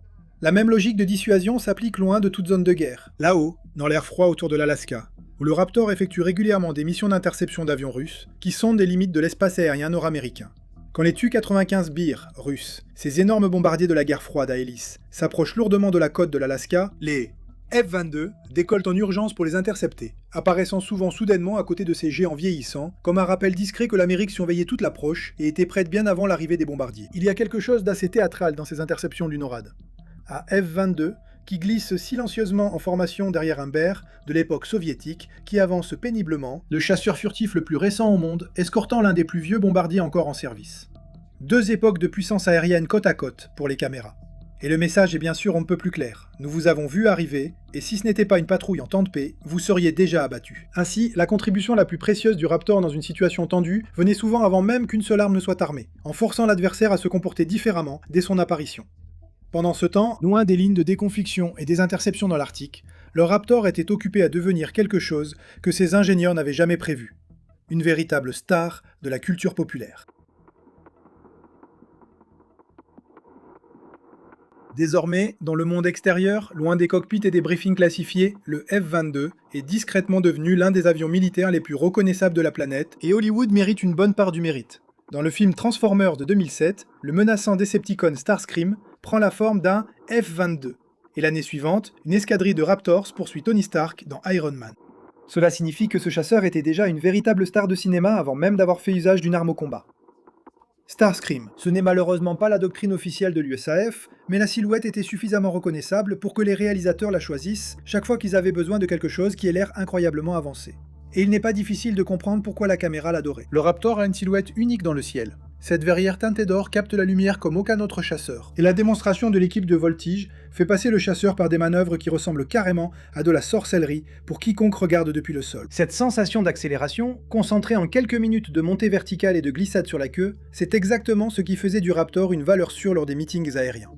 Speaker 1: La même logique de dissuasion s'applique loin de toute zone de guerre, là-haut, dans l'air froid autour de l'Alaska, où le Raptor effectue régulièrement des missions d'interception d'avions russes qui sondent les limites de l'espace aérien nord-américain. Quand les Tu-95 Bir russes, ces énormes bombardiers de la guerre froide à hélice, s'approchent lourdement de la côte de l'Alaska, les F-22 décollent en urgence pour les intercepter, apparaissant souvent soudainement à côté de ces géants vieillissants, comme un rappel discret que l'Amérique surveillait toute l'approche et était prête bien avant l'arrivée des bombardiers. Il y a quelque chose d'assez théâtral dans ces interceptions du NORAD. À F-22, qui glisse silencieusement en formation derrière un Bear de l'époque soviétique, qui avance péniblement, le chasseur furtif le plus récent au monde, escortant l'un des plus vieux bombardiers encore en service. Deux époques de puissance aérienne côte à côte pour les caméras. Et le message est bien sûr on ne peut plus clair. Nous vous avons vu arriver, et si ce n'était pas une patrouille en temps de paix, vous seriez déjà abattu. Ainsi, la contribution la plus précieuse du Raptor dans une situation tendue venait souvent avant même qu'une seule arme ne soit armée, en forçant l'adversaire à se comporter différemment dès son apparition. Pendant ce temps, loin des lignes de déconfliction et des interceptions dans l'Arctique, le Raptor était occupé à devenir quelque chose que ses ingénieurs n'avaient jamais prévu. Une véritable star de la culture populaire. Désormais, dans le monde extérieur, loin des cockpits et des briefings classifiés, le F-22 est discrètement devenu l'un des avions militaires les plus reconnaissables de la planète, et Hollywood mérite une bonne part du mérite. Dans le film Transformers de 2007, le menaçant Decepticon Starscream prend la forme d'un F-22. Et l'année suivante, une escadrille de Raptors poursuit Tony Stark dans Iron Man. Cela signifie que ce chasseur était déjà une véritable star de cinéma avant même d'avoir fait usage d'une arme au combat. Starscream, ce n'est malheureusement pas la doctrine officielle de l'USAF, mais la silhouette était suffisamment reconnaissable pour que les réalisateurs la choisissent chaque fois qu'ils avaient besoin de quelque chose qui ait l'air incroyablement avancé. Et il n'est pas difficile de comprendre pourquoi la caméra l'adorait. Le Raptor a une silhouette unique dans le ciel. Cette verrière teintée d'or capte la lumière comme aucun autre chasseur. Et la démonstration de l'équipe de Voltige fait passer le chasseur par des manœuvres qui ressemblent carrément à de la sorcellerie pour quiconque regarde depuis le sol. Cette sensation d'accélération, concentrée en quelques minutes de montée verticale et de glissade sur la queue, c'est exactement ce qui faisait du Raptor une valeur sûre lors des meetings aériens.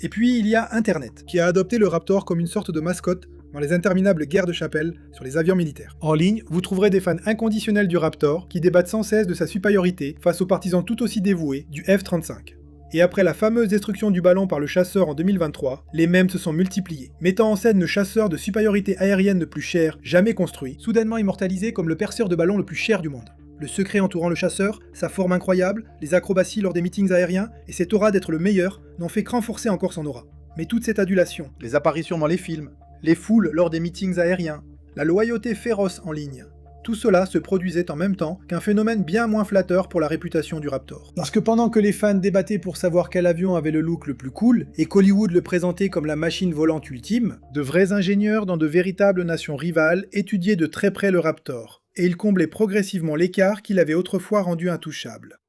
Speaker 1: Et puis il y a Internet, qui a adopté le Raptor comme une sorte de mascotte dans les interminables guerres de chapelle sur les avions militaires. En ligne, vous trouverez des fans inconditionnels du Raptor qui débattent sans cesse de sa supériorité face aux partisans tout aussi dévoués du F-35. Et après la fameuse destruction du ballon par le chasseur en 2023, les mèmes se sont multipliés, mettant en scène le chasseur de supériorité aérienne le plus cher jamais construit, soudainement immortalisé comme le perceur de ballon le plus cher du monde. Le secret entourant le chasseur, sa forme incroyable, les acrobaties lors des meetings aériens et cette aura d'être le meilleur n'ont fait que renforcer encore son aura. Mais toute cette adulation, les apparitions dans les films, les foules lors des meetings aériens, la loyauté féroce en ligne, tout cela se produisait en même temps qu'un phénomène bien moins flatteur pour la réputation du Raptor. Parce que pendant que les fans débattaient pour savoir quel avion avait le look le plus cool, et qu'Hollywood le présentait comme la machine volante ultime, de vrais ingénieurs dans de véritables nations rivales étudiaient de très près le Raptor, et ils comblaient progressivement l'écart qu'il avait autrefois rendu intouchable.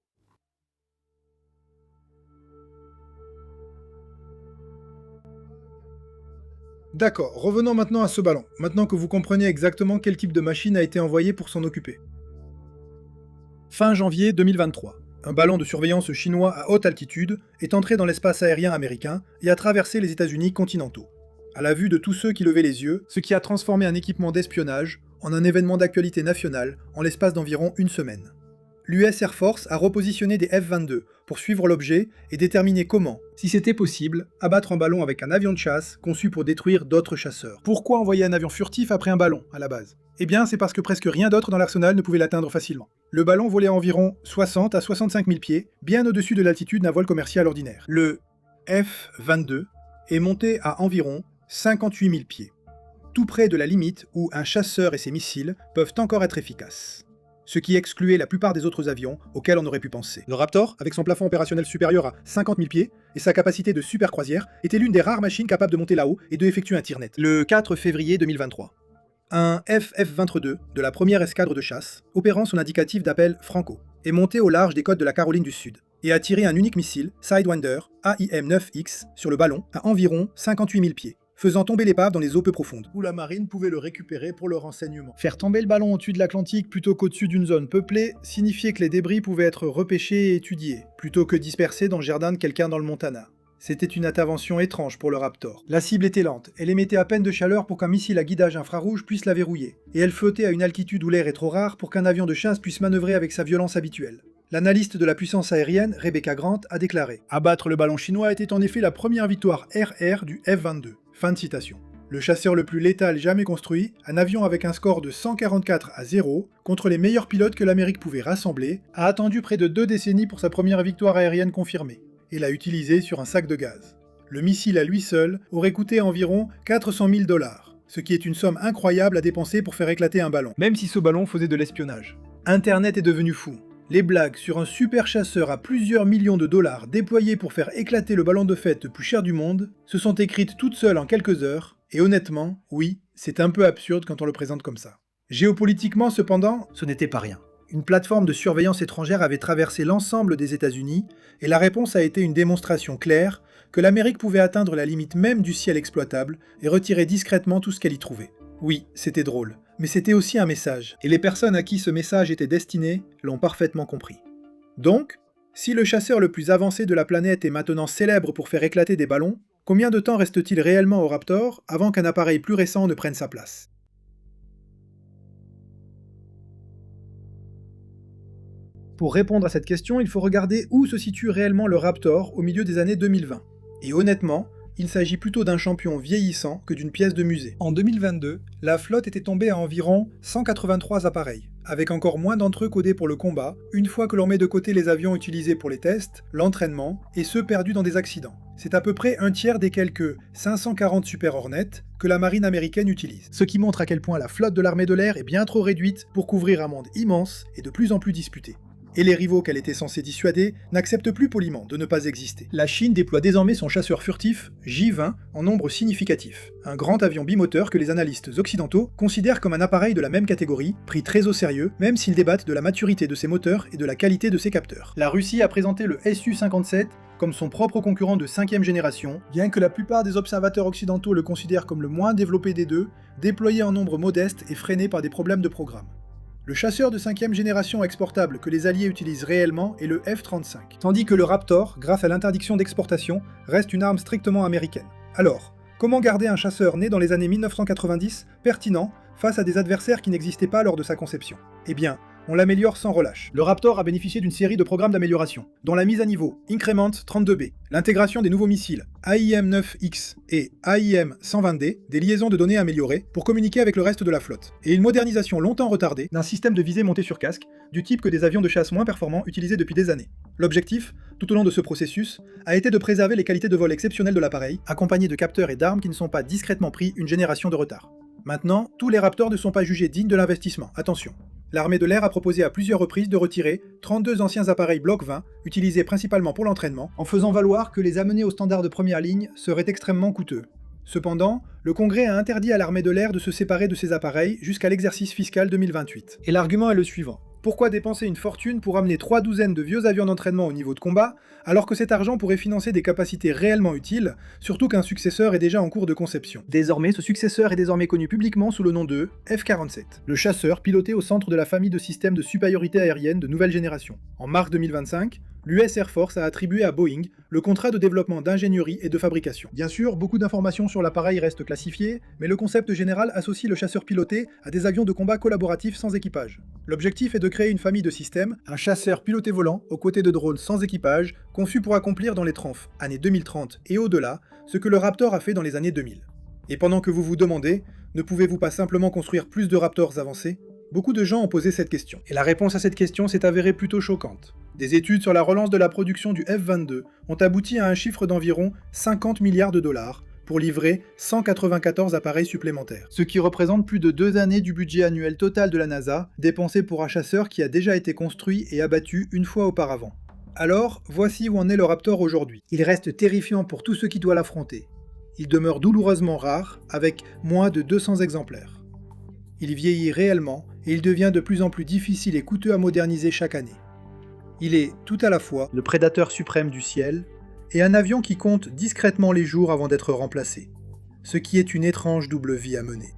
Speaker 1: D'accord, revenons maintenant à ce ballon, maintenant que vous comprenez exactement quel type de machine a été envoyé pour s'en occuper. Fin janvier 2023, un ballon de surveillance chinois à haute altitude est entré dans l'espace aérien américain et a traversé les États-Unis continentaux. À la vue de tous ceux qui levaient les yeux, ce qui a transformé un équipement d'espionnage en un événement d'actualité nationale en l'espace d'environ une semaine. L'US Air Force a repositionné des F-22 pour suivre l'objet et déterminer comment, si c'était possible, abattre un ballon avec un avion de chasse conçu pour détruire d'autres chasseurs. Pourquoi envoyer un avion furtif après un ballon, à la base? Eh bien, c'est parce que presque rien d'autre dans l'arsenal ne pouvait l'atteindre facilement. Le ballon volait à environ 60 à 65 000 pieds, bien au-dessus de l'altitude d'un vol commercial ordinaire. Le F-22 est monté à environ 58 000 pieds, tout près de la limite où un chasseur et ses missiles peuvent encore être efficaces. Ce qui excluait la plupart des autres avions auxquels on aurait pu penser. Le Raptor, avec son plafond opérationnel supérieur à 50 000 pieds et sa capacité de super croisière, était l'une des rares machines capables de monter là-haut et de effectuer un tir net. Le 4 février 2023, un FF-22 de la première escadre de chasse, opérant son indicatif d'appel Franco, est monté au large des côtes de la Caroline du Sud et a tiré un unique missile Sidewinder AIM-9X sur le ballon à environ 58 000 pieds, faisant tomber l'épave dans les eaux peu profondes, où la marine pouvait le récupérer pour le renseignement. Faire tomber le ballon au-dessus de l'Atlantique plutôt qu'au-dessus d'une zone peuplée signifiait que les débris pouvaient être repêchés et étudiés, plutôt que dispersés dans le jardin de quelqu'un dans le Montana. C'était une intervention étrange pour le Raptor. La cible était lente, elle émettait à peine de chaleur pour qu'un missile à guidage infrarouge puisse la verrouiller, et elle flottait à une altitude où l'air est trop rare pour qu'un avion de chasse puisse manœuvrer avec sa violence habituelle. L'analyste de la puissance aérienne, Rebecca Grant, a déclaré « Abattre le ballon chinois était en effet la première victoire RR du F-22. » Fin de citation. Le chasseur le plus létal jamais construit, un avion avec un score de 144 à 0, contre les meilleurs pilotes que l'Amérique pouvait rassembler, a attendu près de 2 décennies pour sa première victoire aérienne confirmée, et l'a utilisé sur un sac de gaz. Le missile à lui seul aurait coûté environ 400 000 $, ce qui est une somme incroyable à dépenser pour faire éclater un ballon, même si ce ballon faisait de l'espionnage. Internet est devenu fou. Les blagues sur un super chasseur à plusieurs millions de dollars déployé pour faire éclater le ballon de fête le plus cher du monde se sont écrites toutes seules en quelques heures, et honnêtement, oui, c'est un peu absurde quand on le présente comme ça. Géopolitiquement cependant, ce n'était pas rien. Une plateforme de surveillance étrangère avait traversé l'ensemble des États-Unis, et la réponse a été une démonstration claire que l'Amérique pouvait atteindre la limite même du ciel exploitable et retirer discrètement tout ce qu'elle y trouvait. Oui, c'était drôle, mais c'était aussi un message, et les personnes à qui ce message était destiné l'ont parfaitement compris. Donc, si le chasseur le plus avancé de la planète est maintenant célèbre pour faire éclater des ballons, combien de temps reste-t-il réellement au Raptor avant qu'un appareil plus récent ne prenne sa place? Pour répondre à cette question, il faut regarder où se situe réellement le Raptor au milieu des années 2020. Et honnêtement, il s'agit plutôt d'un champion vieillissant que d'une pièce de musée. En 2022, la flotte était tombée à environ 183 appareils, avec encore moins d'entre eux codés pour le combat, une fois que l'on met de côté les avions utilisés pour les tests, l'entraînement, et ceux perdus dans des accidents. C'est à peu près un tiers des quelques 540 Super Hornet que la marine américaine utilise. Ce qui montre à quel point la flotte de l'armée de l'air est bien trop réduite pour couvrir un monde immense et de plus en plus disputé. Et les rivaux qu'elle était censée dissuader n'acceptent plus poliment de ne pas exister. La Chine déploie désormais son chasseur furtif J-20 en nombre significatif, un grand avion bimoteur que les analystes occidentaux considèrent comme un appareil de la même catégorie, pris très au sérieux, même s'ils débattent de la maturité de ses moteurs et de la qualité de ses capteurs. La Russie a présenté le Su-57 comme son propre concurrent de 5e génération, bien que la plupart des observateurs occidentaux le considèrent comme le moins développé des deux, déployé en nombre modeste et freiné par des problèmes de programme. Le chasseur de 5e génération exportable que les Alliés utilisent réellement est le F-35, tandis que le Raptor, grâce à l'interdiction d'exportation, reste une arme strictement américaine. Alors, comment garder un chasseur né dans les années 1990 pertinent face à des adversaires qui n'existaient pas lors de sa conception? Eh bien, On l'améliore sans relâche. Le Raptor a bénéficié d'une série de programmes d'amélioration, dont la mise à niveau Increment 32B, l'intégration des nouveaux missiles AIM-9X et AIM-120D, des liaisons de données améliorées pour communiquer avec le reste de la flotte, et une modernisation longtemps retardée d'un système de visée monté sur casque, du type que des avions de chasse moins performants utilisaient depuis des années. L'objectif, tout au long de ce processus, a été de préserver les qualités de vol exceptionnelles de l'appareil, accompagné de capteurs et d'armes qui ne sont pas discrètement pris une génération de retard. Maintenant, tous les Raptors ne sont pas jugés dignes de l'investissement, attention. L'armée de l'air a proposé à plusieurs reprises de retirer 32 anciens appareils Block 20, utilisés principalement pour l'entraînement, en faisant valoir que les amener aux standards de première ligne serait extrêmement coûteux. Cependant, le Congrès a interdit à l'armée de l'air de se séparer de ces appareils jusqu'à l'exercice fiscal 2028. Et l'argument est le suivant. Pourquoi dépenser une fortune pour amener 3 douzaines de vieux avions d'entraînement au niveau de combat, alors que cet argent pourrait financer des capacités réellement utiles, surtout qu'un successeur est déjà en cours de conception. Désormais, ce successeur est désormais connu publiquement sous le nom de F-47, le chasseur piloté au centre de la famille de systèmes de supériorité aérienne de nouvelle génération. En mars 2025, l'US Air Force a attribué à Boeing le contrat de développement d'ingénierie et de fabrication. Bien sûr, beaucoup d'informations sur l'appareil restent classifiées, mais le concept général associe le chasseur piloté à des avions de combat collaboratifs sans équipage. L'objectif est de créer une famille de systèmes, un chasseur piloté volant aux côtés de drones sans équipage, conçu pour accomplir dans les tranches années 2030 et au-delà ce que le Raptor a fait dans les années 2000. Et pendant que vous vous demandez, ne pouvez-vous pas simplement construire plus de Raptors avancés ? Beaucoup de gens ont posé cette question, et la réponse à cette question s'est avérée plutôt choquante. Des études sur la relance de la production du F-22 ont abouti à un chiffre d'environ 50 milliards de dollars pour livrer 194 appareils supplémentaires, ce qui représente plus de 2 années du budget annuel total de la NASA, dépensé pour un chasseur qui a déjà été construit et abattu une fois auparavant. Alors, voici où en est le Raptor aujourd'hui. Il reste terrifiant pour tous ceux qui doivent l'affronter. Il demeure douloureusement rare, avec moins de 200 exemplaires. Il vieillit réellement, et il devient de plus en plus difficile et coûteux à moderniser chaque année. Il est, tout à la fois, le prédateur suprême du ciel, et un avion qui compte discrètement les jours avant d'être remplacé, ce qui est une étrange double vie à mener.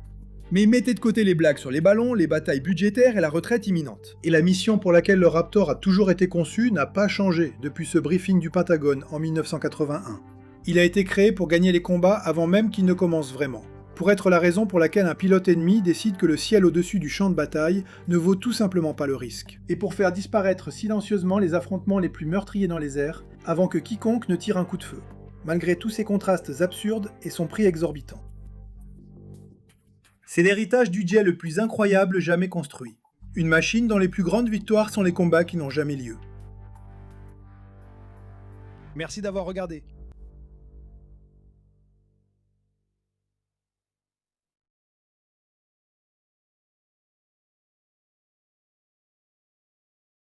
Speaker 1: Mais mettez de côté les blagues sur les ballons, les batailles budgétaires et la retraite imminente. Et la mission pour laquelle le Raptor a toujours été conçu n'a pas changé depuis ce briefing du Pentagone en 1981. Il a été créé pour gagner les combats avant même qu'ils ne commencent vraiment. Pour être la raison pour laquelle un pilote ennemi décide que le ciel au-dessus du champ de bataille ne vaut tout simplement pas le risque. Et pour faire disparaître silencieusement les affrontements les plus meurtriers dans les airs, avant que quiconque ne tire un coup de feu, malgré tous ces contrastes absurdes et son prix exorbitant. C'est l'héritage du jet le plus incroyable jamais construit. Une machine dont les plus grandes victoires sont les combats qui n'ont jamais lieu. Merci d'avoir regardé.